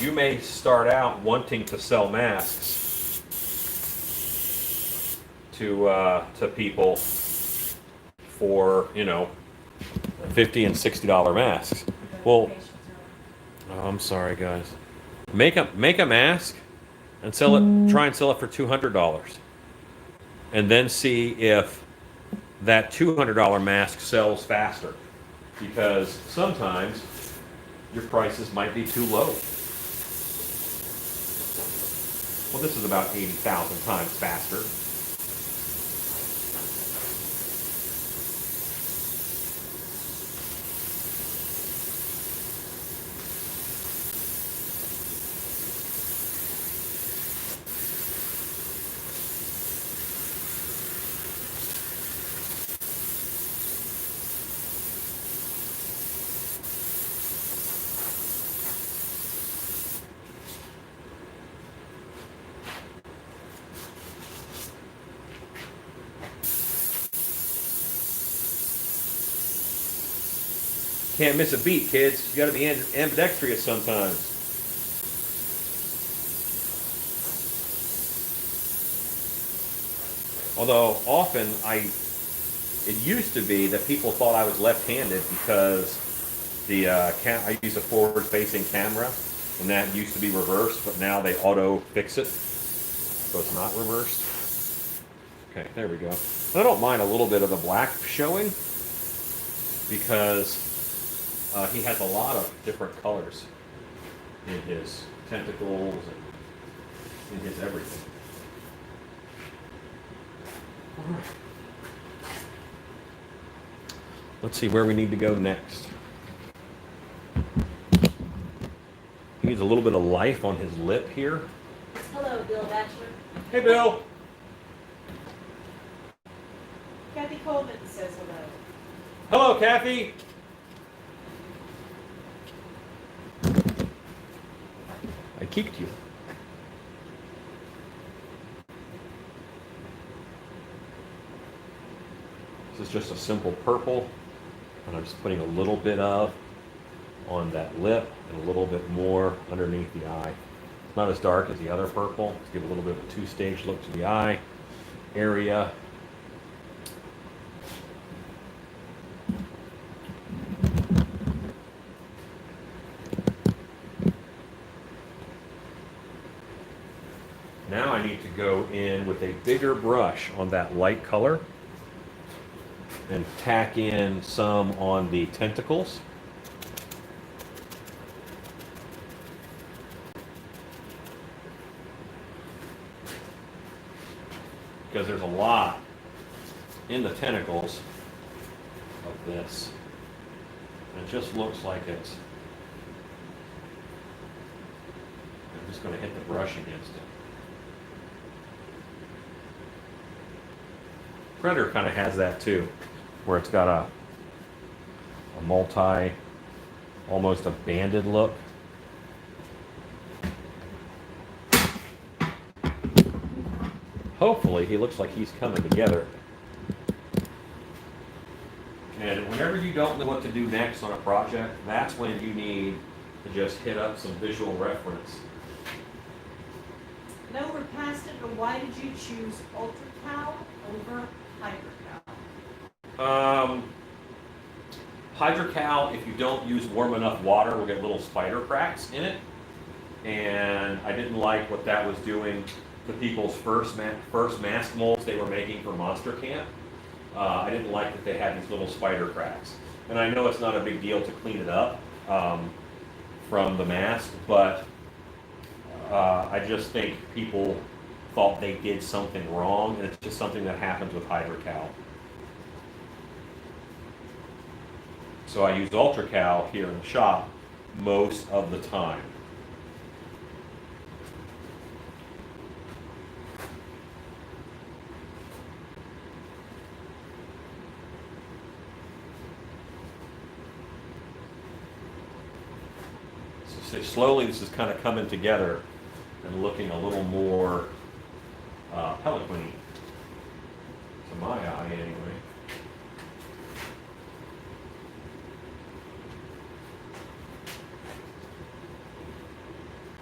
S1: You may start out wanting to sell masks to people for, you know, $50 and $60 masks. Well, oh, I'm sorry, guys. Make a mask and sell it. Try and sell it for $200, and then see if that $200 mask sells faster. Because sometimes your prices might be too low. Well, this is about 80,000 times faster. Can't miss a beat, kids. You got to be ambidextrous sometimes. Although often it used to be that people thought I was left-handed because I use a forward-facing camera, and that used to be reversed, but now they auto-fix it, so it's not reversed. Okay, there we go. I don't mind a little bit of the black showing because he has a lot of different colors in his tentacles and in his everything. Let's see where we need to go next. He needs a little bit of life on his lip here.
S2: Hello, Bill Batchelor.
S1: Hey, Bill.
S2: Kathy Coleman says hello.
S1: Hello, Kathy. I kicked you. This is just a simple purple, and I'm just putting a little bit of on that lip and a little bit more underneath the eye. It's not as dark as the other purple. Let's give a little bit of a two-stage look to the eye area. Now I need to go in with a bigger brush on that light color and tack in some on the tentacles. Because there's a lot in the tentacles of this. And it just looks like it's... I'm just going to hit the brush against it. Predator kind of has that too, where it's got a multi, almost a banded look. Hopefully he looks like he's coming together. And when Whenever you don't know what to do next on a project, that's when you need to just hit up some visual reference.
S2: No, we're past it, but why did you choose UltraCal over HydroCal?
S1: HydroCal, if you don't use warm enough water, will get little spider cracks in it. And I didn't like what that was doing to people's first mask molds they were making for Monster Camp. I didn't like that they had these little spider cracks. And I know it's not a big deal to clean it up from the mask, but I just think people thought they did something wrong, and it's just something that happens with HydroCal. So I use UltraCal here in the shop most of the time. So slowly this is kind of coming together and looking a little more Pelloquin-y, to my eye anyway.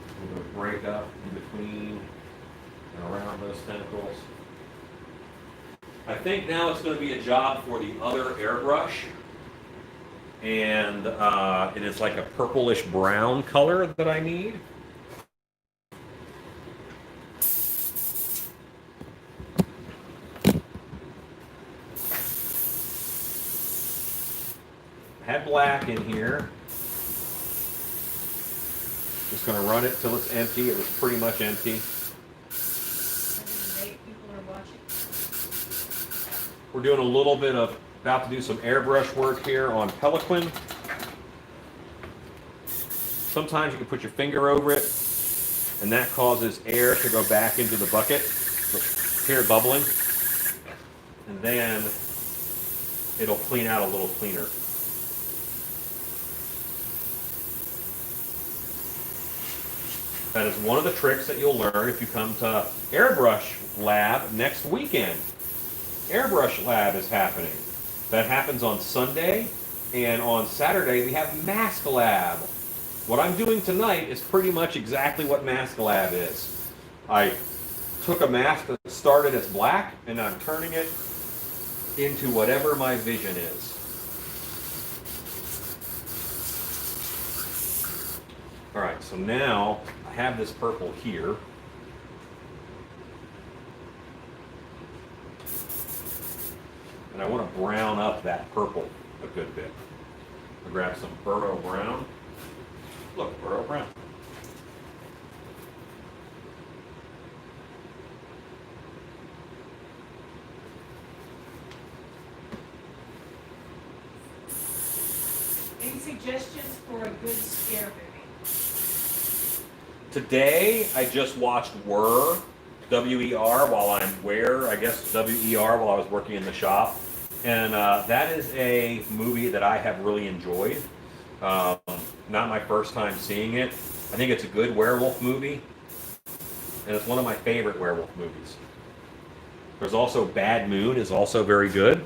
S1: A little bit of break up in between and around those tentacles. I think now it's going to be a job for the other airbrush. And it is like a purplish brown color that I need. I had black in here. Just going to run it till it's empty. It was pretty much empty. We're doing a little bit of, about to do some airbrush work here on Pelloquin. Sometimes you can put your finger over it, and that causes air to go back into the bucket. Hear it bubbling. And then it'll clean out a little cleaner. That is one of the tricks that you'll learn if you come to Airbrush Lab next weekend. Airbrush Lab is happening. That happens on Sunday, and on Saturday we have Mask Lab. What I'm doing tonight is pretty much exactly what Mask Lab is. I took a mask that started as black, and I'm turning it into whatever my vision is. All right, so now I have this purple here. And I want to brown up that purple a good bit. I'll grab some Burrow Brown. Look, Burrow Brown.
S2: Any suggestions for a good scare movie?
S1: Today, I just watched Whir, W-E-R, while I'm where, I guess W-E-R, while I was working in the shop. And that is a movie that I have really enjoyed. Not my first time seeing it. I think it's a good werewolf movie. And it's one of my favorite werewolf movies. There's also Bad Moon is also very good.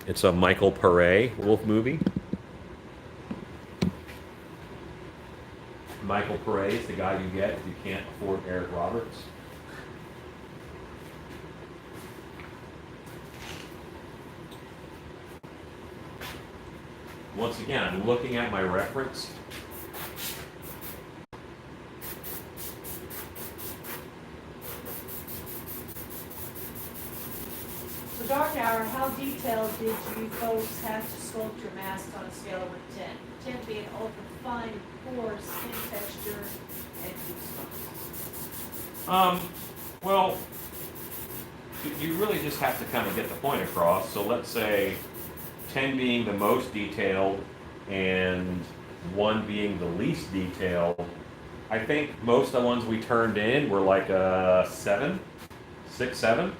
S1: It's a Michael Pare wolf movie. Michael Pare is the guy you get if you can't afford Eric Roberts. Once again, I'm looking at my reference.
S2: So Dark Hour, how detailed did you folks have to sculpt your mask on a scale of 1 to 10? 10 being ultra fine, poor skin texture, and goosebumps.
S1: Well, you really just have to kind of get the point across. So let's say 10 being the most detailed and 1 being the least detailed. I think most of the ones we turned in were like a 7, 6, 7.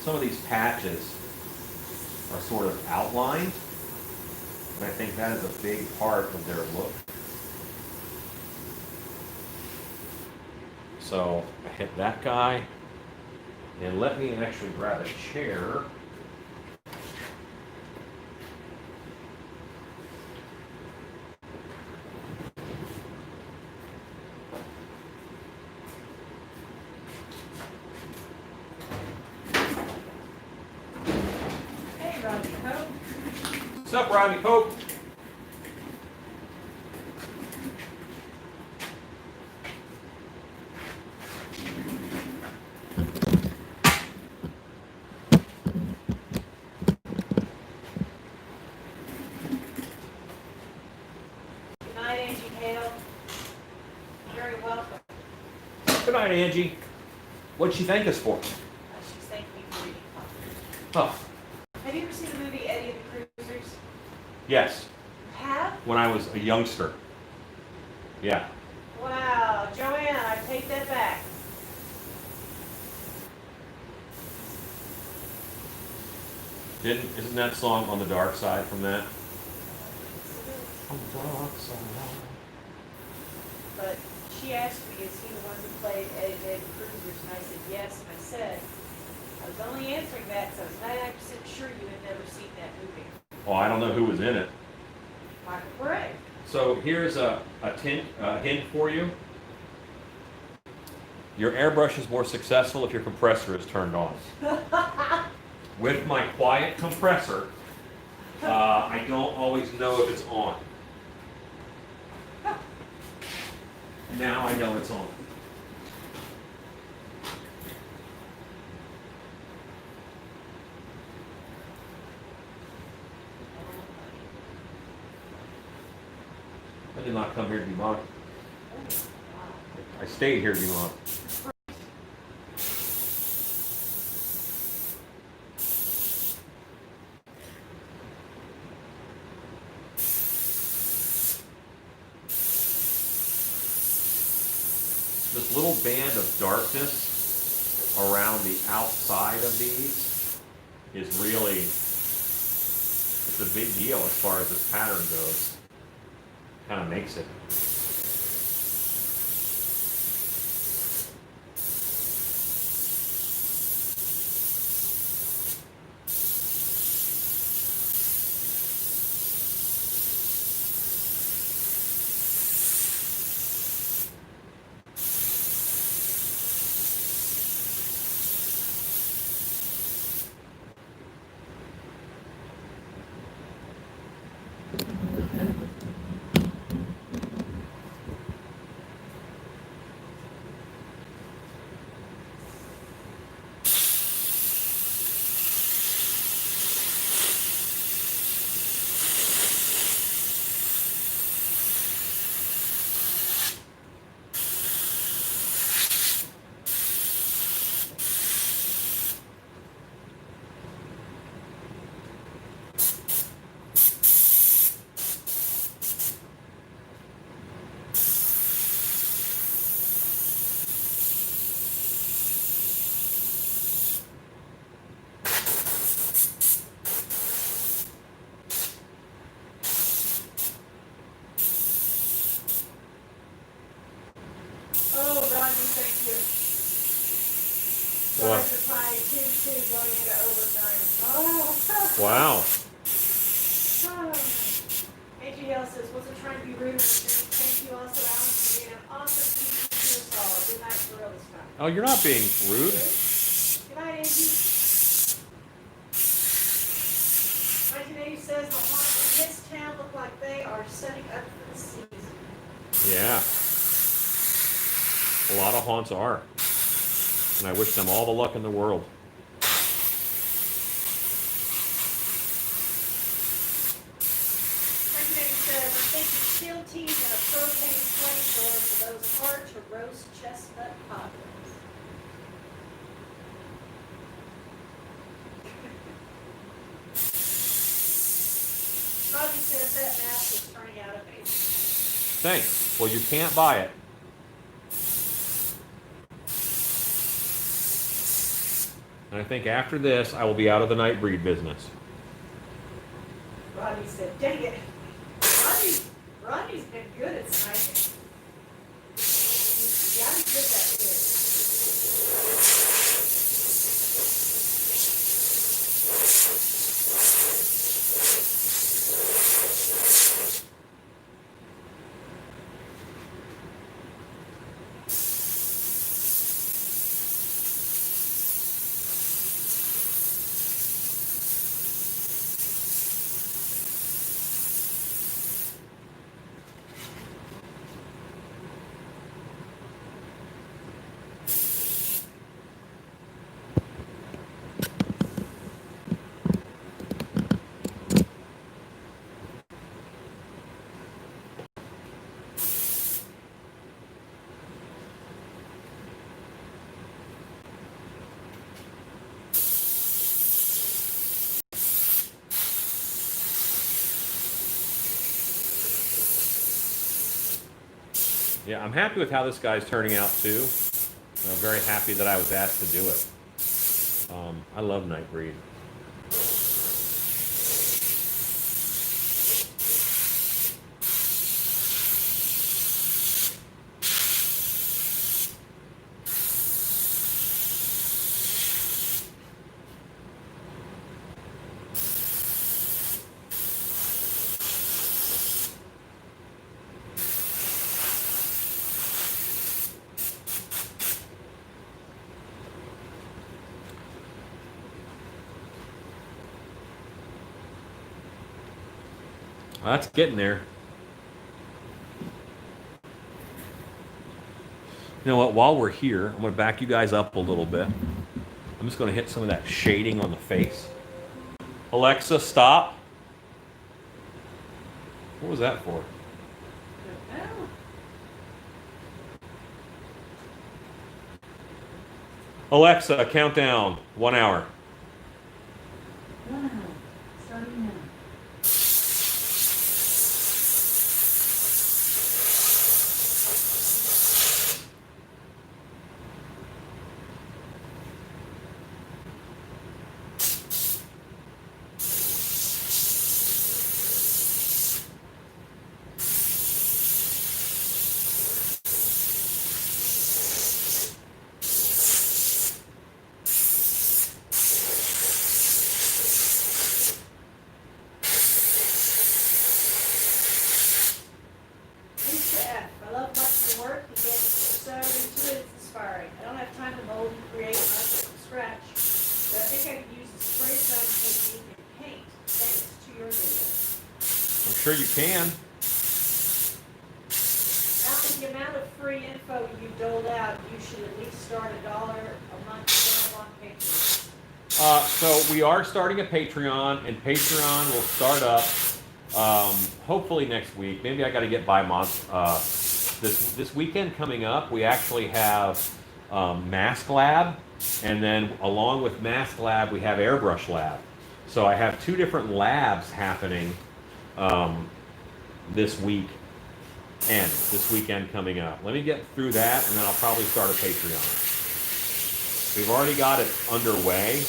S1: Some of these patches are sort of outlined. And I think that is a big part of their look. So I hit that guy. And let me actually grab a chair.
S2: Hey, Rodney Pope.
S1: What's up, Rodney Pope?
S2: Good night, Angie Hale. Very welcome.
S1: Good night, Angie. What'd she thank us for?
S2: She's thanking me for reading coffee.
S1: Oh,
S2: Have you ever seen the movie Eddie and the Cruisers?
S1: yes.
S2: You have?
S1: When I was a youngster. Yeah.
S2: Wow, Joanne, I take that back.
S1: Isn't that song On the Dark Side from that? On the dark side.
S2: But she asked me, is he the one who played Eddie and the Cruisers? And I said, yes. And I said, I was only answering that because I was 99% sure you had never seen that movie.
S1: Oh, I don't know who was in it.
S2: Michael Bray.
S1: So here's a hint for you. Your airbrush is more successful if your compressor is turned on. With my quiet compressor, I don't always know if it's on. Now I know it's on. I did not come here to be mocked. I stayed here to be mocked. This little band of darkness around the outside of these is really, it's a big deal as far as this pattern goes. Kind of makes it.
S2: Oh, Rodney, thank you.
S1: What?
S2: Sorry for pie 2-2 going into overtime. Oh.
S1: Wow.
S2: Angie Hale says, wasn't trying to be rude or anything. Thank you also, Alan, for being an awesome teacher to us all. Good night for real this time.
S1: Oh, you're not being rude.
S2: Good night, Angie. 1980 says the haunts in this town look like they are setting up for the season.
S1: Yeah. A lot of haunts are. And I wish them all the luck in the world.
S2: Says, I'm thinking steel teas and a propane flamethrower for those hard to roast chestnut poppers. Bobby says that mask is turning out amazing.
S1: Thanks. Well, you can't buy it. And I think after this, I will be out of the Nightbreed business.
S2: Rodney said, dang it. Rodney's been good at sniping. You gotta give that to him.
S1: Yeah, I'm happy with how this guy's turning out too. I'm very happy that I was asked to do it. I love Nightbreed. Well, that's getting there. You know what? While we're here, I'm going to back you guys up a little bit. I'm just going to hit some of that shading on the face. Alexa, stop. What was that for? Alexa, count down. 1 hour.
S2: Wow. Starting now. I love watching the work. You get so into it, it's inspiring. I don't have time to mold and create much from scratch, but I think I could use a spray foam technique and paint thanks to your video.
S1: I'm sure you can.
S2: After the amount of free info you doled out, you should at least start $1 a month on Patreon.
S1: So we are starting a Patreon, and Patreon will start up hopefully next week. Maybe I got to get by month. This weekend coming up, we actually have Mask Lab, and then along with Mask Lab, we have Airbrush Lab. So I have 2 different labs happening this weekend coming up. Let me get through that, and then I'll probably start a Patreon. We've already got it underway.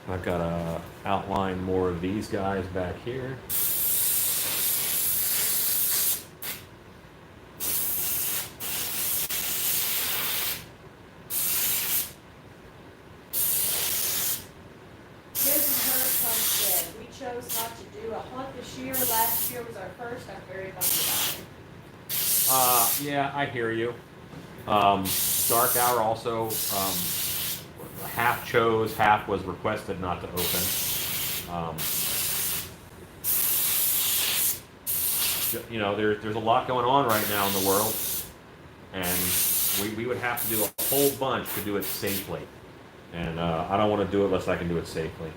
S1: I've got to outline more of these guys back here.
S2: We chose not to do a hunt this year. Last year was our first. I'm very bummed about it.
S1: Yeah, I hear you. Dark Hour also, half chose, half was requested not to open. You know, there's a lot going on right now in the world, and we would have to do a whole bunch to do it safely. And I don't want to do it unless I can do it safely.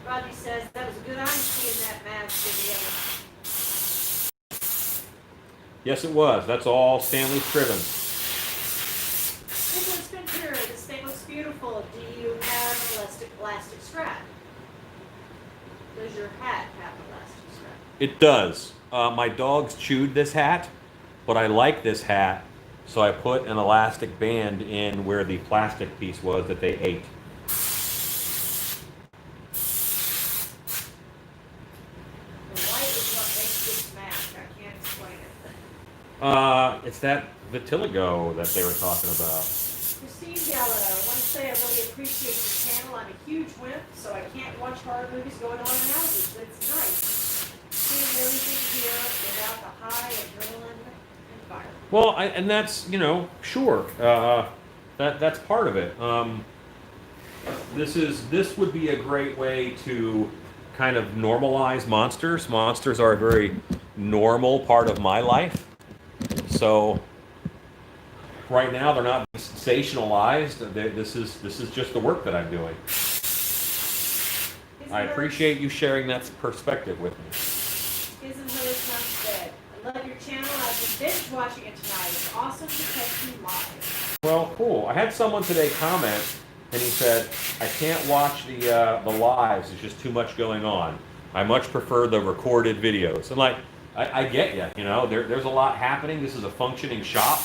S2: Rodney says that was a good honesty in that mask video.
S1: Yes, it was. That's all Stanley's Triven.
S2: Nicholas Ventura, this thing looks beautiful. Do you have an elastic strap? Does your hat have an elastic strap?
S1: It does. My dogs chewed this hat, but I like this hat, so I put an elastic band in where the plastic piece was that they ate.
S2: The white is what makes this mask. I can't explain it.
S1: It's that vitiligo that they were talking about.
S2: Christine Gallo, I want to say I really appreciate your channel. I'm a huge wimp, so I can't watch horror movies going on in houses, but it's nice seeing everything here without the high adrenaline environment.
S1: Well, and that's, sure. That's part of it. This would be a great way to kind of normalize monsters. Monsters are a very normal part of my life. So right now they're not sensationalized. This is just the work that I'm doing. I appreciate you sharing that perspective with me.
S2: Isn't Hillary Trump's dead? I love your channel. I've been binge watching it tonight. It's awesome to catch you live.
S1: Well, cool. I had someone today comment, and he said, I can't watch the lives. There's just too much going on. I much prefer the recorded videos. And I get you. There's a lot happening. This is a functioning shop,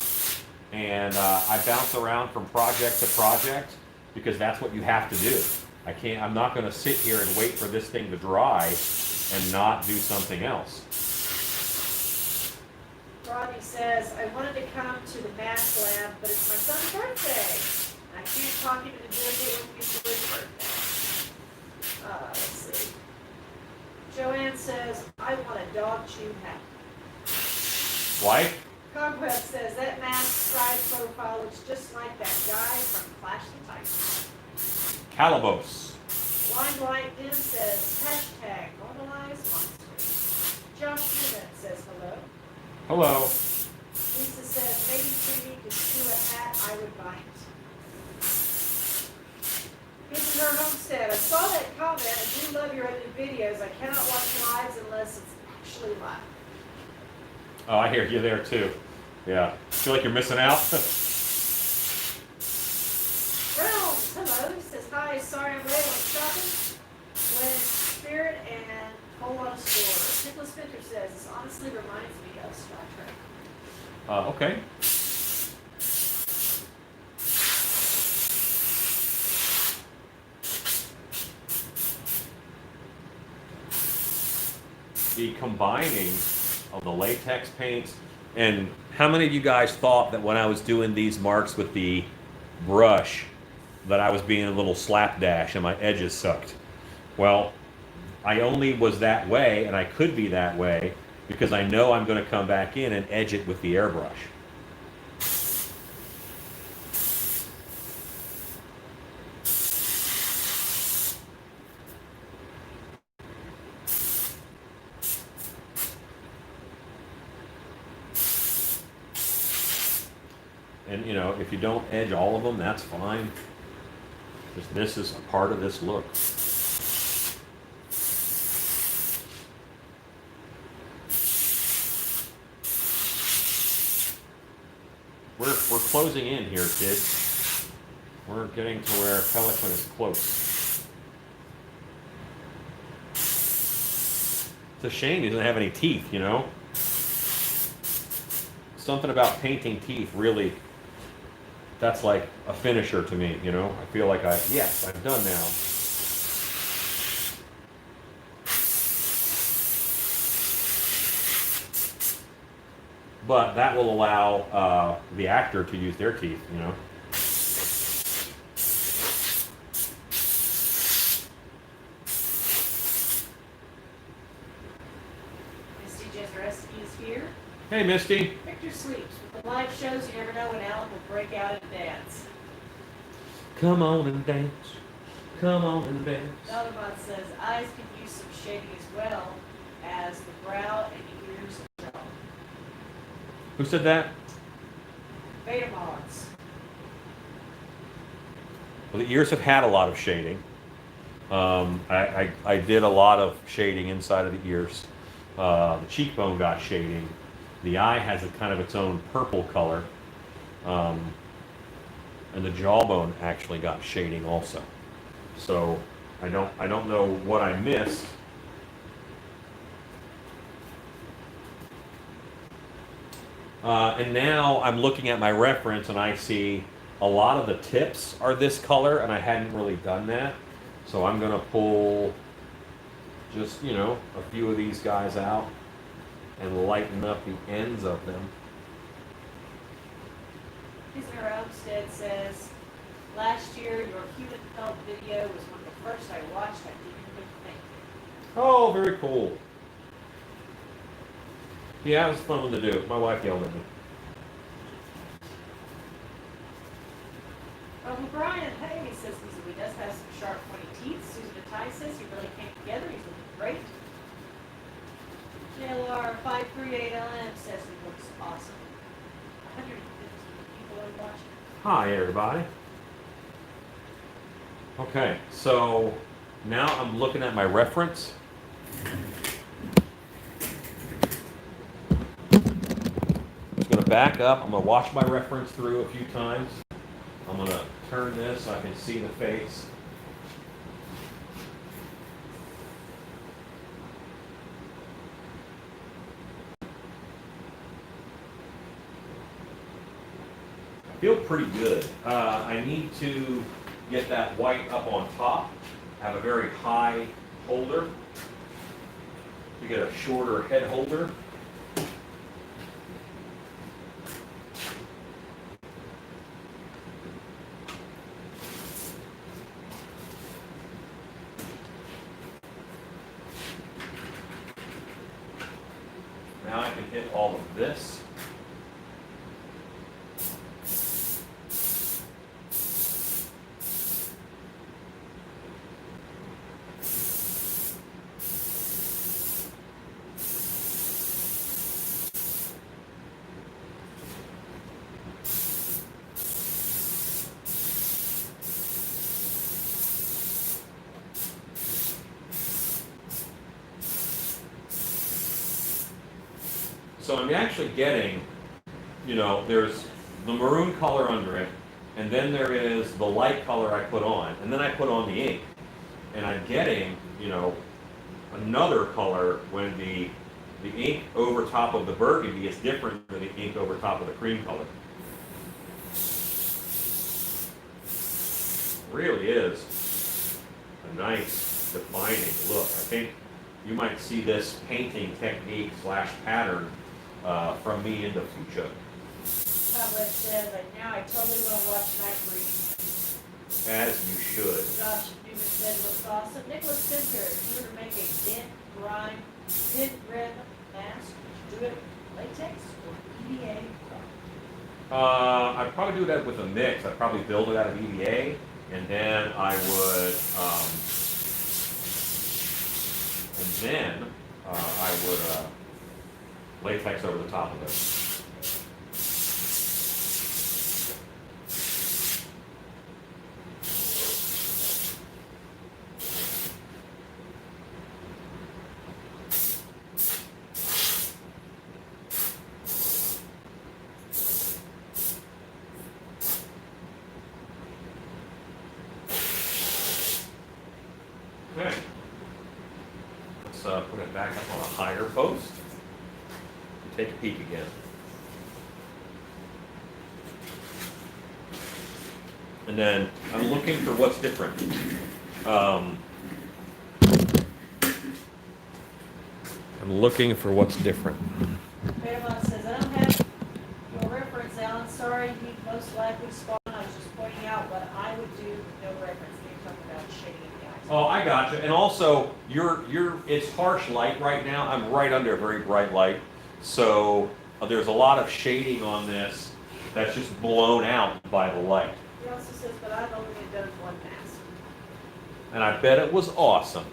S1: and I bounce around from project to project because that's what you have to do. I'm not going to sit here and wait for this thing to dry and not do something else.
S2: Rodney says, I wanted to come to the math lab, but it's my son's birthday. I can't talk him into doing it with me for his birthday. Let's see. Joanne says, I want a dog chew hat.
S1: Wife?
S2: Cobweb says, that mask side profile looks just like that guy from Clash the Titans.
S1: Calabos.
S2: Blind Light Dim says, hashtag normalize monsters. Josh Newman says hello.
S1: Hello.
S2: Lisa says, maybe Cindy could chew a hat, I would buy it. This is her homestead. I saw that comment. I do love your edited videos. I cannot watch lives unless it's actually live.
S1: Oh, I hear you there too. Yeah. Feel like you're missing out?
S2: Realms, hello. He says, hi, sorry I'm late on shopping. When Spirit and whole lot of store. Nicholas Finter says, this honestly reminds me of Star Trek.
S1: Okay. The combining of the latex paints, and how many of you guys thought that when I was doing these marks with the brush that I was being a little slapdash and my edges sucked? Well, I only was that way, and I could be that way because I know I'm going to come back in and edge it with the airbrush. And if you don't edge all of them, that's fine. Just this is a part of this look. We're closing in here, kids. We're getting to where Pelloquin is close. It's a shame he doesn't have any teeth, Something about painting teeth really, that's like a finisher to me, I feel like yes, I'm done now. But that will allow the actor to use their teeth,
S2: Misty Jezreski is here.
S1: Hey, Misty.
S2: Victor sleeps. With the live shows, you never know when Alan will break out and dance.
S1: Come on and dance. Come on and dance.
S2: Dalabot says, eyes can use some shading as well as the brow and ears as well.
S1: Who said that?
S2: Beta mods.
S1: Well, the ears have had a lot of shading. I did a lot of shading inside of the ears. The cheekbone got shading. The eye has a kind of its own purple color. And the jawbone actually got shading also. So I don't know what I missed. And now I'm looking at my reference and I see a lot of the tips are this color, and I hadn't really done that. So I'm gonna pull just, a few of these guys out and lighten up the ends of them.
S2: Prisoner Olmsted says, last year your human felt video was one of the first I watched. I didn't even think.
S1: Oh, very cool. Yeah, it was a fun one to do. My wife yelled at me.
S2: Brian Hay says he does have some sharp, pointy teeth. Susan Attai says he really came together. He's looking great. JLR 538LM says he looks awesome. 115 people are watching.
S1: Hi, everybody. Okay, so now I'm looking at my reference. Just going to back up. I'm going to watch my reference through a few times. I'm going to turn this so I can see the face. I feel pretty good. I need to get that white up on top, have a very high holder to get a shorter head holder. Now I can hit all of this. So I'm actually getting, there's the maroon color under it, and then there is the light color I put on, and then I put on the ink. And I'm getting, another color when the ink over top of the burgundy is different than the ink over top of the cream color. Really is a nice defining look. I think you might see this painting technique / pattern from me in the future.
S2: Pablo says, now I totally want to watch Nightbreed.
S1: As you should.
S2: Josh Newman said it looks awesome. Nicholas Center, if you were to make a thin red mask, would you do it latex or EVA?
S1: I'd probably do that with a mix. I'd probably build it out of EVA, and then I would, latex over the top of it. Okay. Let's put it back up on a higher post. Take a peek again. And then I'm looking for what's different. I'm looking for what's different.
S2: Fairmont says, I don't have your reference, Alan. Sorry, he most likely spawned. I was just pointing out what I would do with no reference. You're talking about shading the eyes.
S1: Oh, I gotcha. And also, it's harsh light right now. I'm right under a very bright light. So there's a lot of shading on this that's just blown out by the light.
S2: He also says, but I've only done one mask.
S1: And I bet it was awesome.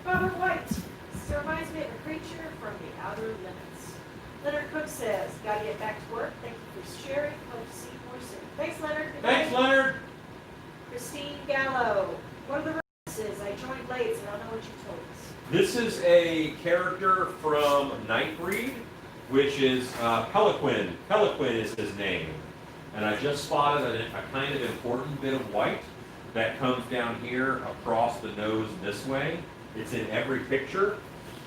S2: Robert White, this reminds me of a creature from the outer limits. Leonard Cook says, gotta get back to work. Thank you for sharing. Hope to see you more soon. Thanks, Leonard. Good
S1: Thanks,
S2: night.
S1: Leonard.
S2: Christine Gallo, what are the references? I joined late, so I don't know what you told us.
S1: This is a character from Nightbreed, which is Pelloquin. Pelloquin is his name. And I just spotted a kind of important bit of white that comes down here across the nose this way. It's in every picture,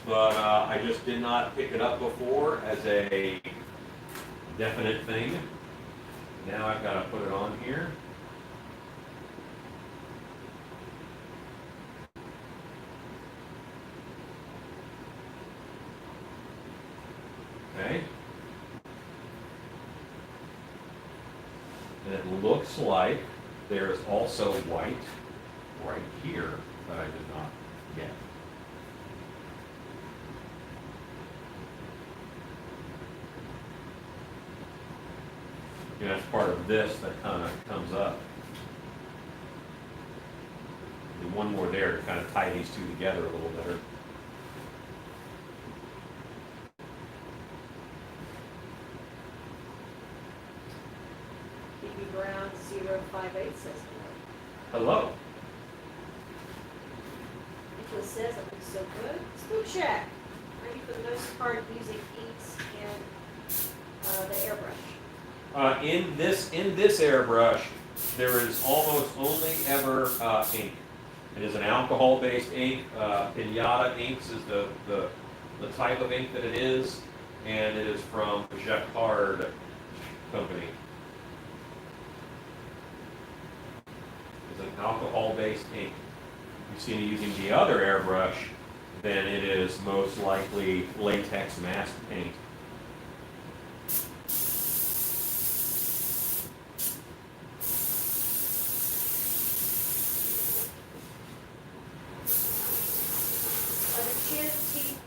S1: but I just did not pick it up before as a definite thing. Now I've got to put it on here. Okay. And it looks like there's also white right here that I did not get. That's part of this that kind of comes up. And one more there to kind of tie these two together a little better.
S2: Brown 058 says hello.
S1: Hello.
S2: Nicholas says it looks so good. Spook Shack. Maybe for the most part using inks and the airbrush.
S1: In this airbrush, there is almost only ever ink. It is an alcohol-based ink. Pinata Inks is the type of ink that it is, and it is from Jacquard Company. It's an alcohol-based ink. If you see me using the other airbrush, then it is most likely latex mask paint.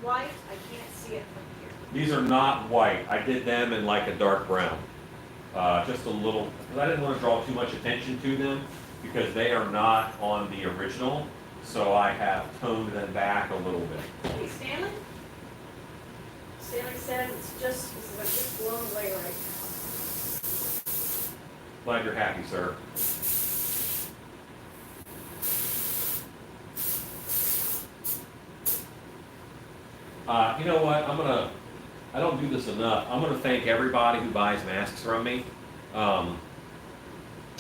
S2: White, I can't see it from here.
S1: These are not white. I did them in like a dark brown. Just a little, because I didn't want to draw too much attention to them because they are not on the original. So I have toned them back a little bit.
S2: Hey, Stanley? Stanley says this is just blown away right now.
S1: Glad you're happy, sir. You know what? I don't do this enough. I'm gonna thank everybody who buys masks from me.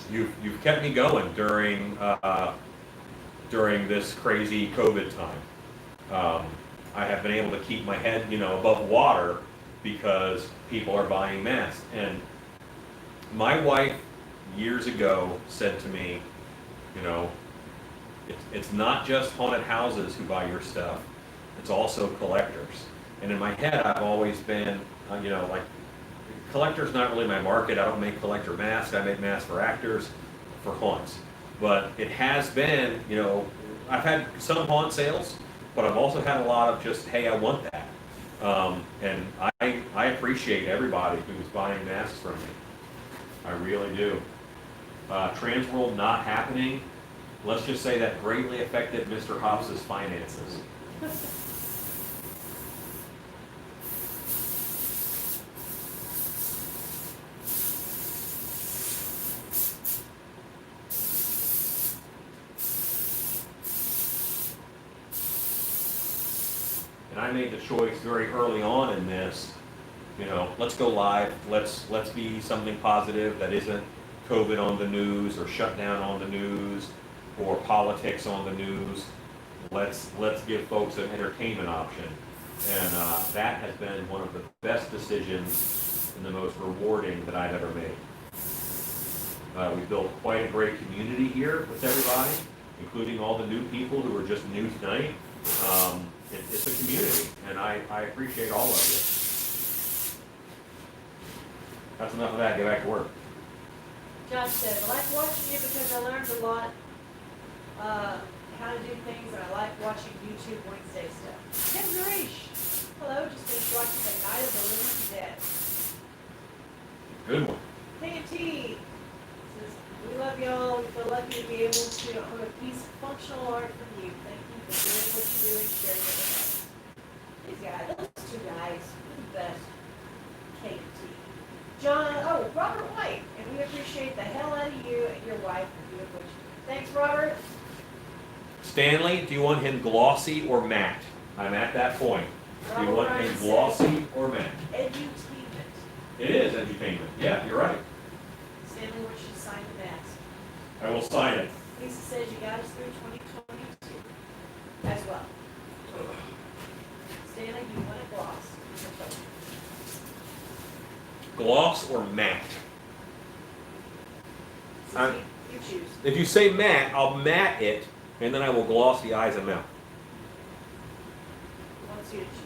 S1: You've kept me going during this crazy COVID time. I have been able to keep my head, above water because people are buying masks. And my wife years ago said to me, it's not just haunted houses who buy your stuff. It's also collectors. And in my head, I've always been, like, collector's not really my market. I don't make collector masks. I make masks for actors, for haunts. But it has been, I've had some haunt sales, but I've also had a lot of just, hey, I want that. And I appreciate everybody who's buying masks from me. I really do. Transworld not happening, let's just say that greatly affected Mr. Hobbs's finances. And I made the choice very early on in this, let's go live, let's be something positive that isn't COVID on the news or shutdown on the news or politics on the news. Let's give folks an entertainment option. And that has been one of the best decisions and the most rewarding that I've ever made. We built quite a great community here with everybody, including all the new people who are just new tonight. It's a community, and I appreciate all of you. That's enough of that. Get back to work.
S2: Josh said, I like watching you because I learned a lot how to do things, and I like watching YouTube Wednesday stuff. Tim Garish, hello, just finished watching The Night of the Living Dead.
S1: Good one.
S2: KT says, we love y'all. We feel lucky to be able to own a piece of functional art from you. Thank you for doing what you do and sharing it with us. These guys, those two guys, are the best. KT. Robert White, and we appreciate the hell out of you and your wife for doing what you do. Thanks, Robert.
S1: Stanley, do you want him glossy or matte? I'm at that point. Do you
S2: Robert
S1: want
S2: Ryan
S1: him
S2: says
S1: glossy or matte?
S2: edutainment.
S1: It is edutainment. Yeah, you're right.
S2: Stanley, what should sign the mask?
S1: I will sign it.
S2: Lisa says you got us through 2022 as well. Stanley, do you want a gloss?
S1: Gloss or matte?
S2: Susie, you choose.
S1: If you say matte, I'll matte it, and then I will gloss the eyes and mouth.
S2: Who wants you to choose?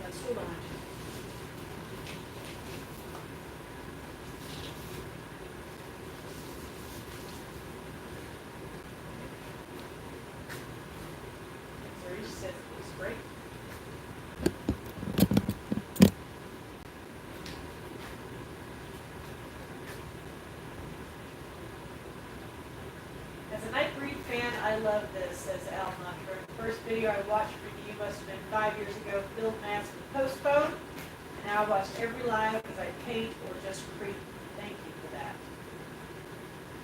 S2: Let's hold on. Sorry, she says it looks great. As a Nightbreed fan, I love this, says Al Nutker. The first video I watched for you must have been 5 years ago, filled mask and postponed. And now I watch every live because I paint or just create. Thank you for that.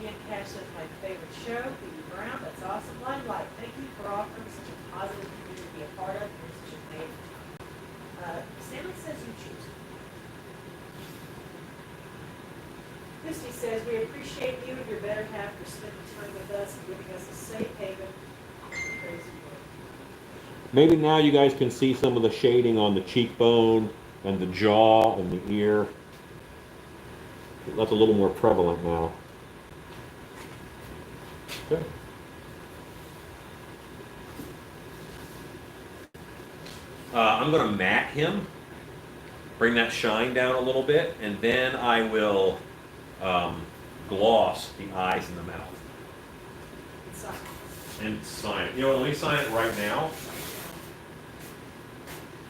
S2: Ian Cash says my favorite show, Phoebe Brown. That's awesome. Limelight, thank you for offering such a positive community to be a part of. You're such a amazing time. Stanley says you choose. Christy says, we appreciate you and your better half for spending time with us and giving us a safe haven. Crazy world.
S1: Maybe now you guys can see some of the shading on the cheekbone and the jaw and the ear. That's a little more prevalent now. Good. I'm going to matte him, bring that shine down a little bit, and then I will gloss the eyes and the mouth. And sign it. You know what, let me sign it right now.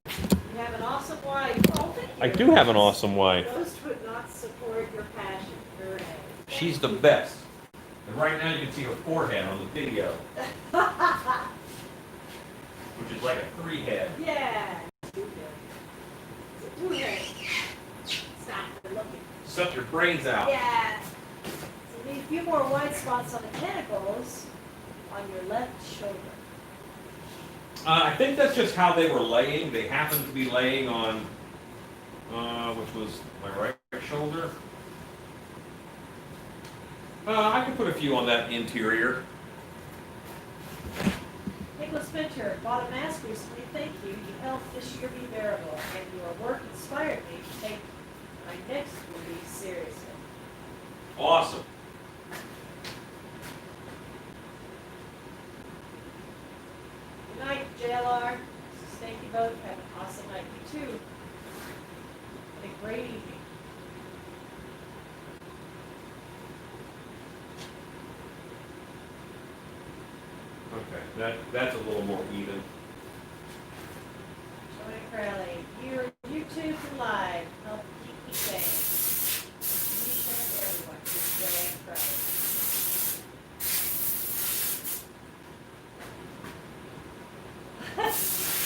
S2: You have an awesome wife. Oh, thank you.
S1: I do have an awesome wife.
S2: Most would not support your passion. Your
S1: She's the best. And right now you can see her forehead on the video, which is like a 3 head.
S2: Yeah. It's a 2-head. It's not good looking.
S1: Suck your brains out.
S2: Yeah. So need a few more white spots on the tentacles on your left shoulder.
S1: I think that's just how they were laying. They happened to be laying on, which was my right shoulder. I could put a few on that interior.
S2: Nicholas Fincher bought a mask recently. Thank you. You helped this year be bearable, and your work inspired me to take my next movie seriously.
S1: Awesome.
S2: Good night, JLR. Thank you both. Have an awesome night. You too. And a great evening.
S1: Okay, that's a little more even.
S2: Joanna Crowley, you're YouTube and live. Help keep me sane. You share everyone. This is Joanna Crowley.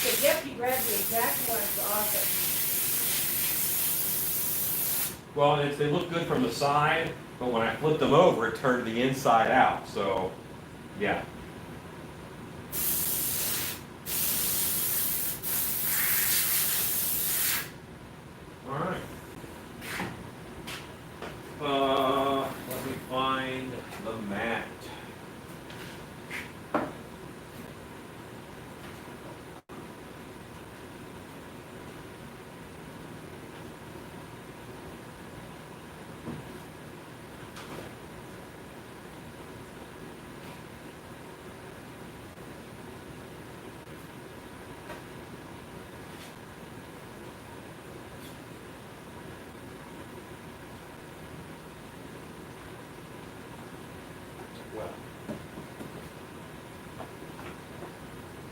S2: So Jeff, you grabbed the exact one. It's awesome.
S1: Well, they look good from the side, but when I flipped them over, it turned the inside out. So, yeah. All right. Let me find the mat.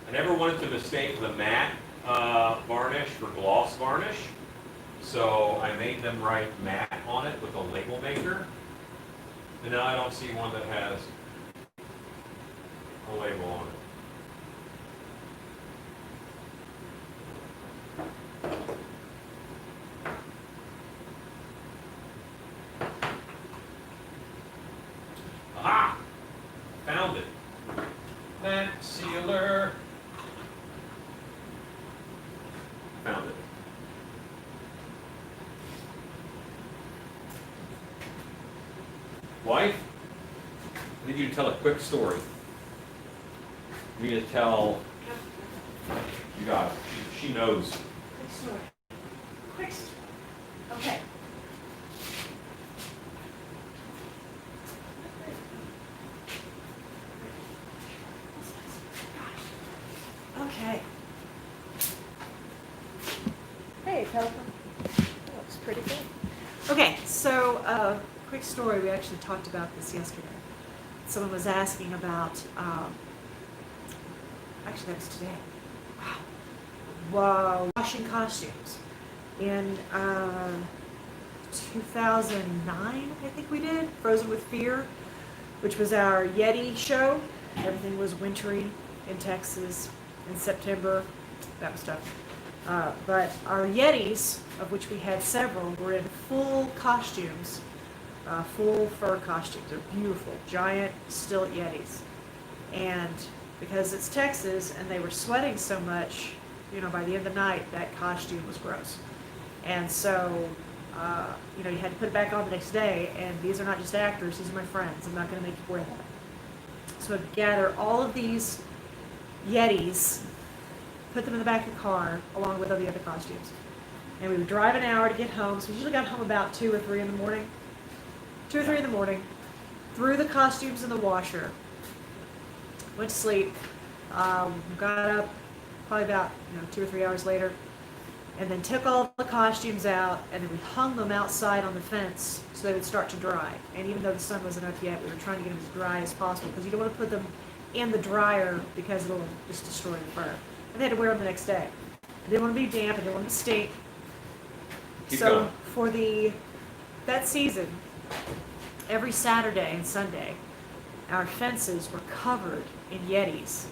S1: I never wanted to mistake the matte varnish for gloss varnish, so I made them write matte on it with a label maker. And now I don't see one that has a label on it. Found it. Vent sealer. Found it. Wife, I need you to tell a quick story. You need to tell. You got it. She knows.
S2: Quick story. Quick story. Okay. Okay. Hey, Pelloquin. That looks pretty good. Okay, so quick story. We actually talked about this yesterday. Someone was asking about. Actually, that was today. Wow. Washing costumes. In 2009, I think we did, Frozen with Fear, which was our Yeti show. Everything was wintry in Texas in September. That was tough. But our Yetis, of which we had several, were in full costumes, full fur costumes. They're beautiful, giant stilt Yetis. And because it's Texas and they were sweating so much, you know, by the end of the night, that costume was gross. And so, you know, you had to put it back on the next day, and these are not just actors, these are my friends. I'm not going to make you wear that. So I'd gather all of these Yetis, put them in the back of the car, along with all the other costumes. And we would drive an hour to get home, so we usually got home about 2 or 3 in the morning. 2 or 3 in the morning, threw the costumes in the washer, went to sleep, got up probably about 2 or 3 hours later, and then took all the costumes out, and then we hung them outside on the fence so they would start to dry. And even though the sun wasn't up yet, we were trying to get them as dry as possible because you don't want to put them in the dryer because it'll just destroy the fur. And they had to wear them the next day. They didn't want to be damp, and they didn't want to stink.
S1: Keep
S2: So
S1: going.
S2: for that season, every Saturday and Sunday, our fences were covered in Yetis.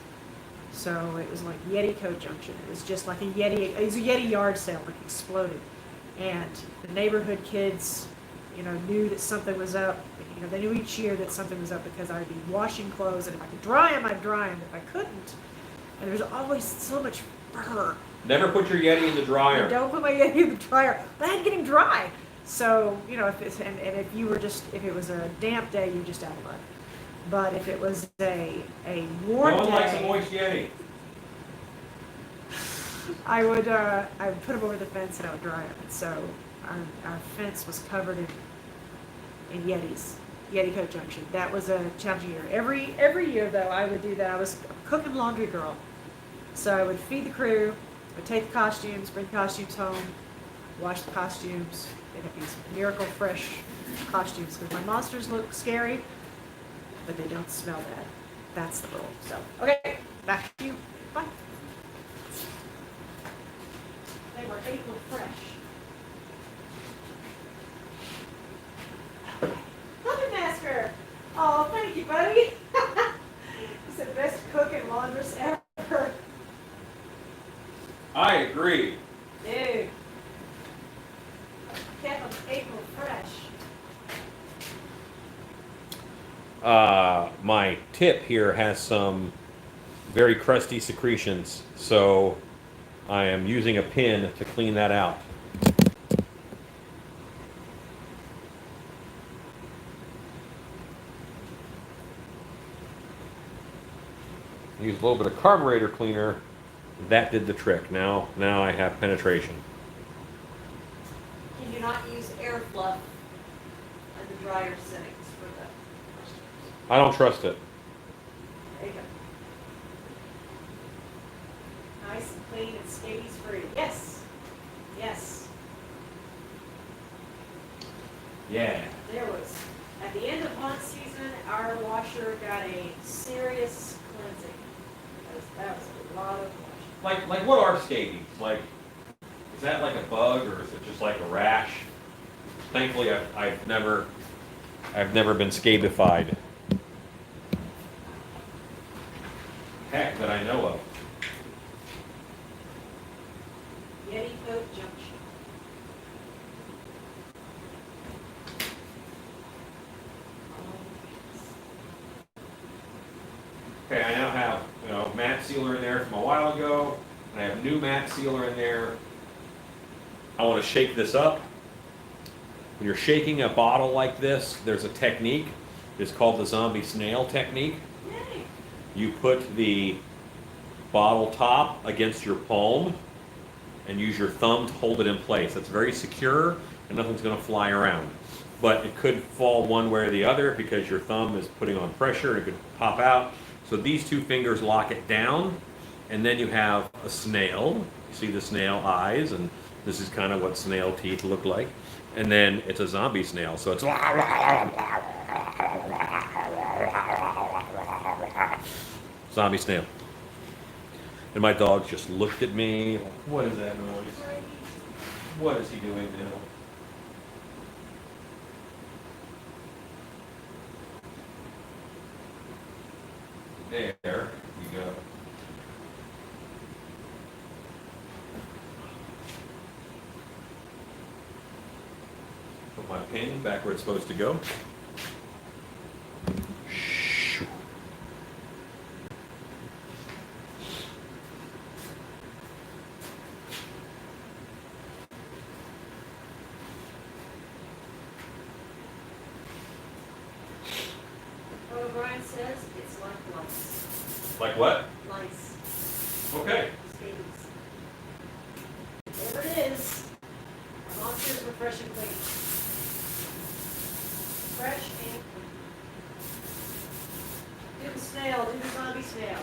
S2: So it was like Yeti Coat Junction. It was just like it was a Yeti yard sale, like exploded. And the neighborhood kids, knew that something was up. They knew each year that something was up because I'd be washing clothes, and if I could dry them, I'd dry them. If I couldn't, and there's always so much fur.
S1: Never put your Yeti in the dryer.
S2: I don't put my Yeti in the dryer, but I had to get him dry. So, if it's, and if it was a damp day, you're just out of luck. But if it was a warm
S1: No one
S2: day,
S1: likes a moist Yeti.
S2: I would put them over the fence and I would dry them. And so our fence was covered in Yetis, Yeti Coat Junction. That was a challenging year. Every year though, I would do that. I was a cook and laundry girl, so I would feed the crew, would take the costumes, bring the costumes home, wash the costumes. They'd have these miracle fresh costumes because my monsters look scary, but they don't smell bad. That's the rule. So, okay, back to you. Bye. They were April fresh. Puppet Master! Oh, thank you, buddy. He's the best cook and laundress ever.
S1: I agree.
S2: Dude. Kept them April fresh.
S1: My tip here has some very crusty secretions, so I am using a pin to clean that out. Use a little bit of carburetor cleaner. That did the trick. Now I have penetration.
S2: You do not use air fluff in the dryer settings for the costumes.
S1: I don't trust it.
S2: There you go. Nice and clean and scabies free. Yes. Yes.
S1: Yeah.
S2: There was, at the end of hunt season, our washer got a serious cleansing. That was a lot of washing.
S1: Like what are scabies? Like, is that like a bug or is it just like a rash? Thankfully, I've never been scabified. Heck, that I know of.
S2: Yeti Coat Junction.
S1: Okay, I now have, matte sealer in there from a while ago, and I have new matte sealer in there. I want to shake this up. When you're shaking a bottle like this, there's a technique. It's called the zombie snail technique.
S2: Yay.
S1: You put the bottle top against your palm and use your thumb to hold it in place. That's very secure and nothing's going to fly around. But it could fall one way or the other because your thumb is putting on pressure. It could pop out. So these two fingers lock it down, and then you have a snail. You see the snail eyes, and this is kind of what snail teeth look like. And then it's a zombie snail, so it's zombie snail. And my dog just looked at me. What is that noise? What is he doing now? There you go. Put my pin back where it's supposed to go.
S2: Well, Brian says it's like lice.
S1: Like what?
S2: Lice.
S1: Okay.
S2: Stings. There it is. Monsters refresh and clean. Fresh and clean. Do the snail, do the zombie snail.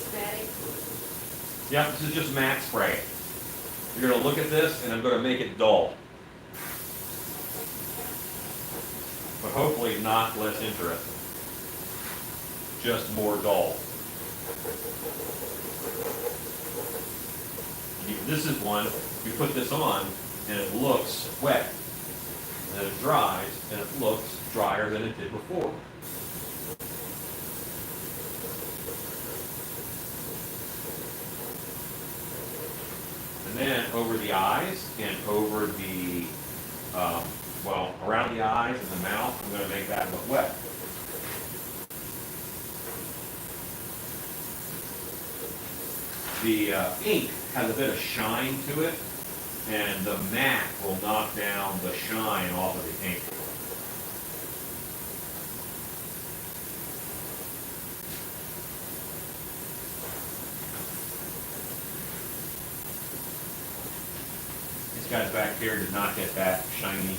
S2: Static.
S1: Yeah, this is just matte spray. You're going to look at this, and I'm going to make it dull. But hopefully not less interesting. Just more dull. This is one, you put this on, and it looks wet. And then it dries, and it looks drier than it did before. And then over the eyes and over the, around the eyes and the mouth, I'm going to make that look wet. The ink has a bit of shine to it, and the matte will knock down the shine off of the ink. These guys back here did not get that shiny.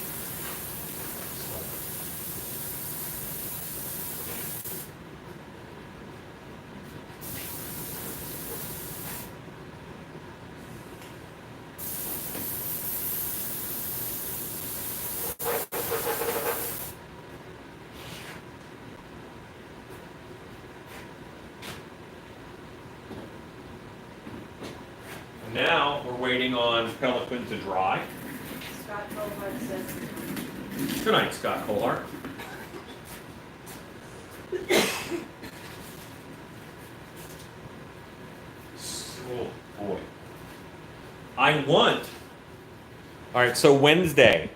S1: Now we're waiting on Pelloquin to dry.
S2: Scott Colhart says.
S1: Good night, Scott Colhart. Oh boy. All right, so Wednesday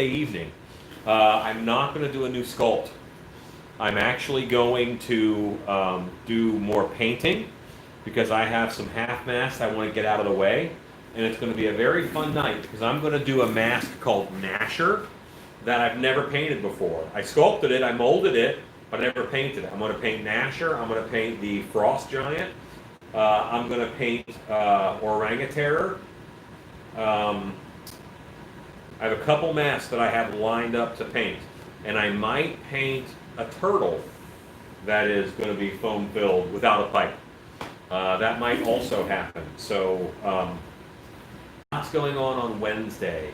S1: evening. I'm not going to do a new sculpt. I'm actually going to do more painting, because I have some half masks I want to get out of the way, and it's going to be a very fun night because I'm going to do a mask called Nasher that I've never painted before. I sculpted it, I molded it, but I never painted it. I'm going to paint Nasher, I'm going to paint the Frost Giant, I'm going to paint Oranguterror. I have a couple masks that I have lined up to paint, and I might paint a turtle that is going to be foam filled without a pipe. That might also happen. So, lots going on Wednesday.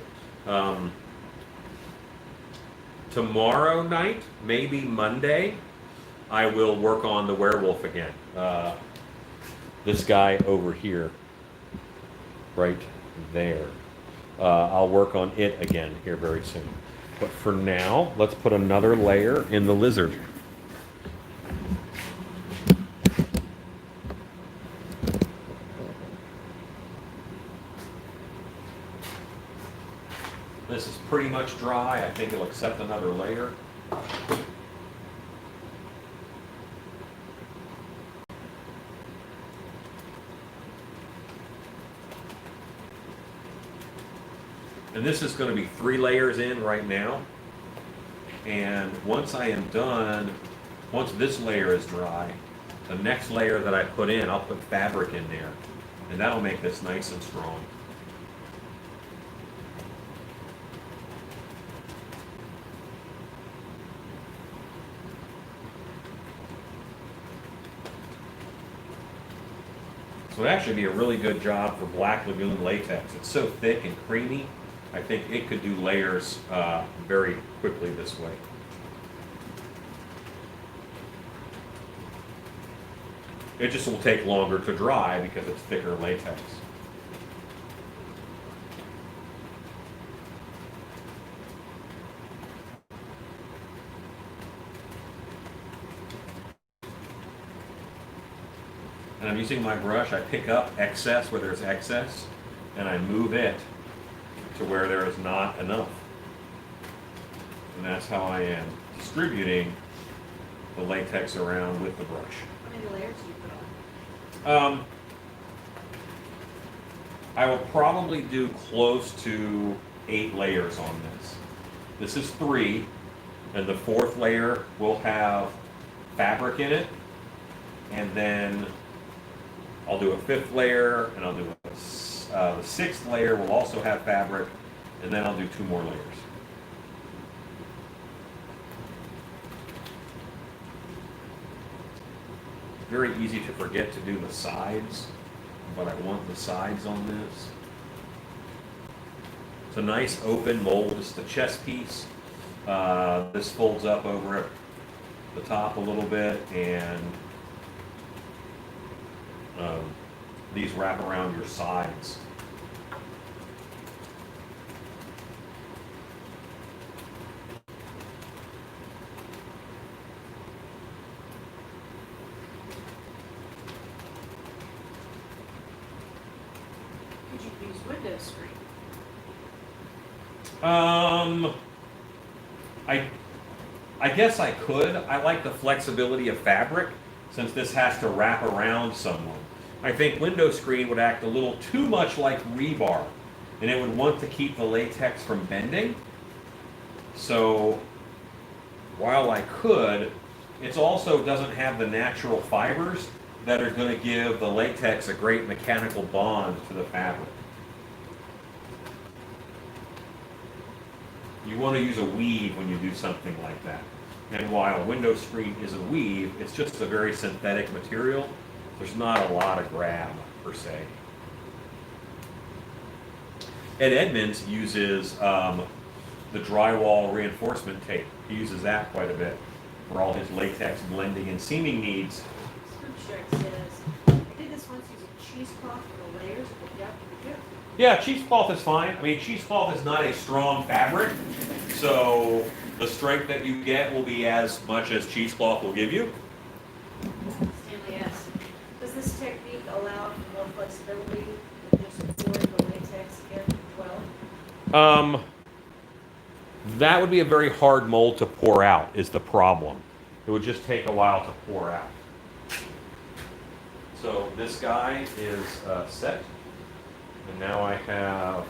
S1: Tomorrow night, maybe Monday, I will work on the werewolf again. This guy over here, right there. I'll work on it again here very soon. But for now, let's put another layer in the lizard. This is pretty much dry. I think it'll accept another layer. And this is going to be 3 layers in right now. And once I am done, once this layer is dry, the next layer that I put in, I'll put fabric in there. And that'll make this nice and strong. So it'd actually be a really good job for Black Lagoon latex. It's so thick and creamy. I think it could do layers very quickly this way. It just will take longer to dry because it's thicker latex. And I'm using my brush. I pick up excess where there's excess, and I move it to where there is not enough. And that's how I am distributing the latex around with the brush.
S2: How many layers do you put on?
S1: I will probably do close to 8 layers on this. This is 3, and the 4th layer will have fabric in it, and then I'll do a 5th layer, and I'll do the 6th layer will also have fabric, and then I'll do 2 more layers. It's very easy to forget to do the sides, but I want the sides on this. It's a nice open mold. It's the chest piece. This folds up over at the top a little bit, and these wrap around your sides.
S2: Could you use window screen?
S1: I guess I could. I like the flexibility of fabric since this has to wrap around someone. I think window screen would act a little too much like rebar, and it would want to keep the latex from bending. So while I could, it also doesn't have the natural fibers that are going to give the latex a great mechanical bond to the fabric. You want to use a weave when you do something like that. And while a window screen is a weave, it's just a very synthetic material. There's not a lot of grab, per se. Ed Edmonds uses the drywall reinforcement tape. He uses that quite a bit for all his latex blending and seaming needs.
S2: Scripture says, I did this once using cheesecloth for the layers, but yeah, pretty good.
S1: Yeah, cheesecloth is fine. I mean, cheesecloth is not a strong fabric, so the strength that you get will be as much as cheesecloth will give you.
S2: Stanley asks, does this technique allow for more flexibility than just pouring the latex in as well?
S1: That would be a very hard mold to pour out, is the problem. It would just take a while to pour out. So this guy is set, and now I have...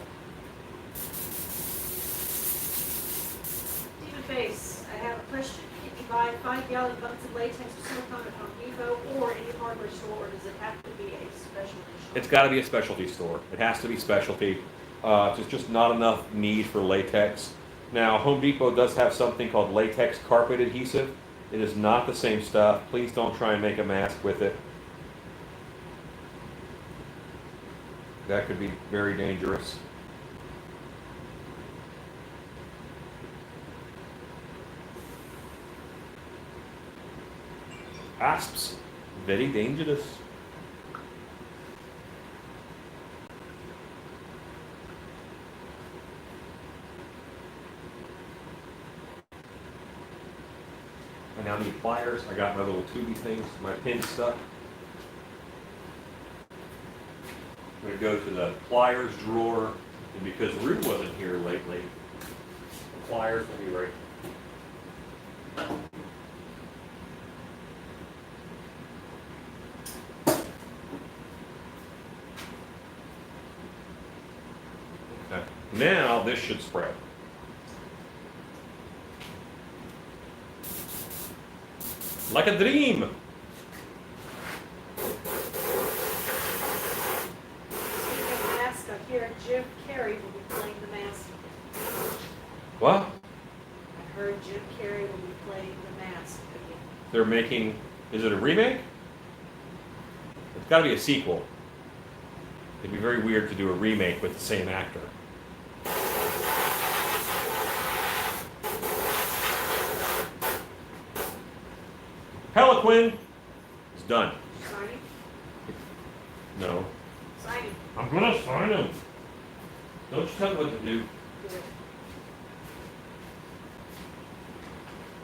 S2: Stephen Face, I have a question. Can you buy 5-gallon buckets of latex or silicone at Home Depot or any hardware store, or does it have to be a specialty shop?
S1: It's got to be a specialty store. It has to be specialty. There's just not enough need for latex. Now, Home Depot does have something called latex carpet adhesive. It is not the same stuff. Please don't try and make a mask with it. That could be very dangerous. Asps, very dangerous. I now need pliers. I got my little tubey things, my pin stuck. I'm going to go to the pliers drawer, and because Rue wasn't here lately, pliers will be ready. Okay. Now this should spread. Like a dream.
S2: Speaking of mask, I hear Jim Carrey will be playing the mask.
S1: What?
S2: I heard Jim Carrey will be playing the mask again.
S1: They're making, is it a remake? It's got to be a sequel. It'd be very weird to do a remake with the same actor. Pelloquin is done.
S2: Signing?
S1: No.
S2: Signing.
S1: I'm gonna sign him. Don't you tell me what to do.
S2: Good.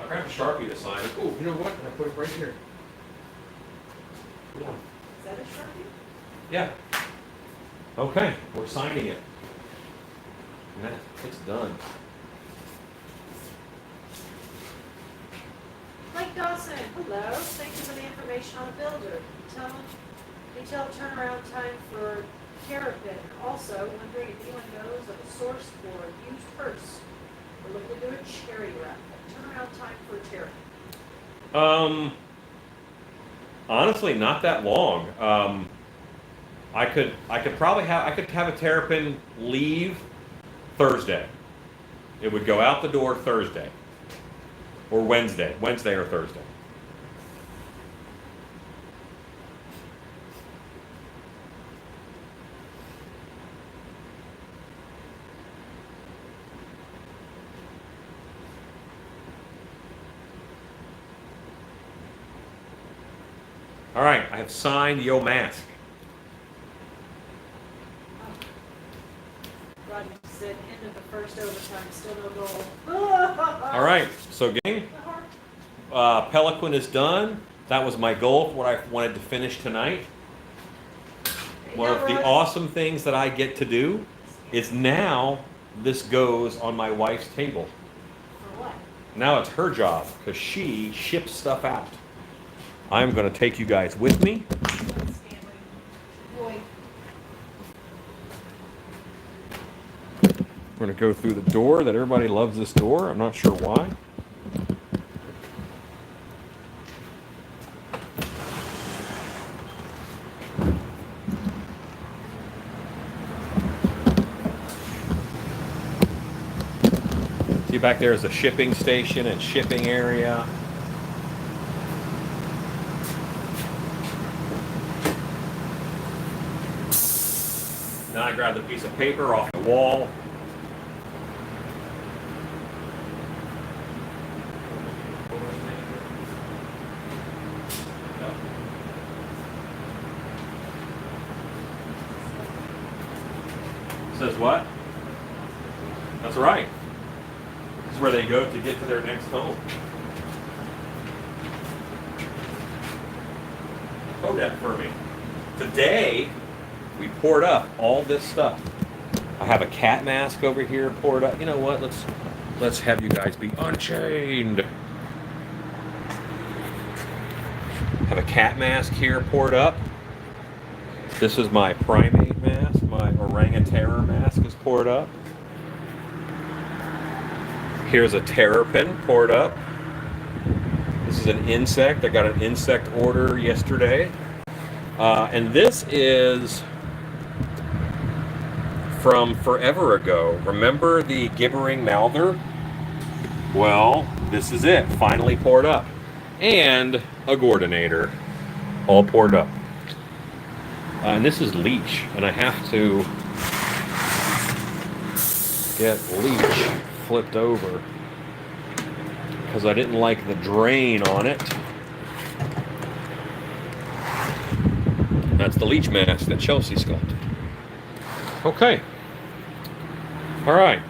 S1: I grabbed a Sharpie to sign it. Oh, you know what? I put it right here. Yeah.
S2: Is that a Sharpie?
S1: Yeah. Okay, we're signing it. And that, it's done.
S2: Mike Dawson, hello. Thank you for the information on a builder. Detail turnaround time for Terrapin. Also, wondering if anyone knows of a source for a used purse. We're looking to do a charity wrap. Turnaround time for a Terrapin.
S1: Honestly, not that long. I could have a Terrapin leave Thursday. It would go out the door Thursday. Or Wednesday or Thursday. All right, I have signed Yo Mask.
S2: Rodney said end of the first overtime, still no goal.
S1: All right, so gang, Pelloquin is done. That was my goal for what I wanted to finish tonight. One of the awesome things that I get to do is now this goes on my wife's table.
S2: For what?
S1: Now it's her job because she ships stuff out. I'm going to take you guys with me.
S2: Boy.
S1: We're going to go through the door that everybody loves this door. I'm not sure why. See back there is a shipping station and shipping area. Now I grab the piece of paper off the wall. Says what? That's right. This is where they go to get to their next home. Hold that for me. Today, we poured up all this stuff. I have a cat mask over here poured up. You know what? Let's have you guys be unchained. Have a cat mask here poured up. This is my primate mask. My orangutan mask is poured up. Here's a terrapin poured up. This is an insect. I got an insect order yesterday. And this is from forever ago. Remember the gibbering mouther? Well, this is it. Finally poured up. And a Gordinator. All poured up. And this is leech. And I have to get leech flipped over because I didn't like the drain on it. That's the leech mask that Chelsea sculpted. Okay. All right.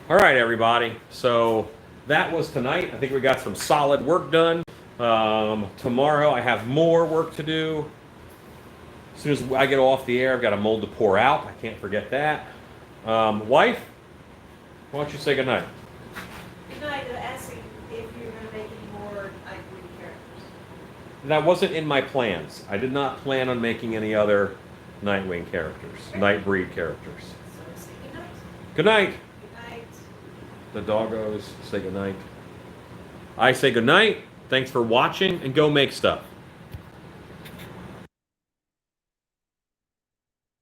S1: All right, everybody. So that was tonight. I think we got some solid work done. Tomorrow I have more work to do. As soon as I get off the air, I've got a mold to pour out. I can't forget that. Wife, why don't you say goodnight?
S2: Good night. Asking if you're going to make any more Nightbreed characters.
S1: That wasn't in my plans. I did not plan on making any other Nightwing characters, Nightbreed characters.
S2: So say good night.
S1: Good night.
S2: Good night.
S1: The doggos say good night. I say good night. Thanks for watching, and go make stuff.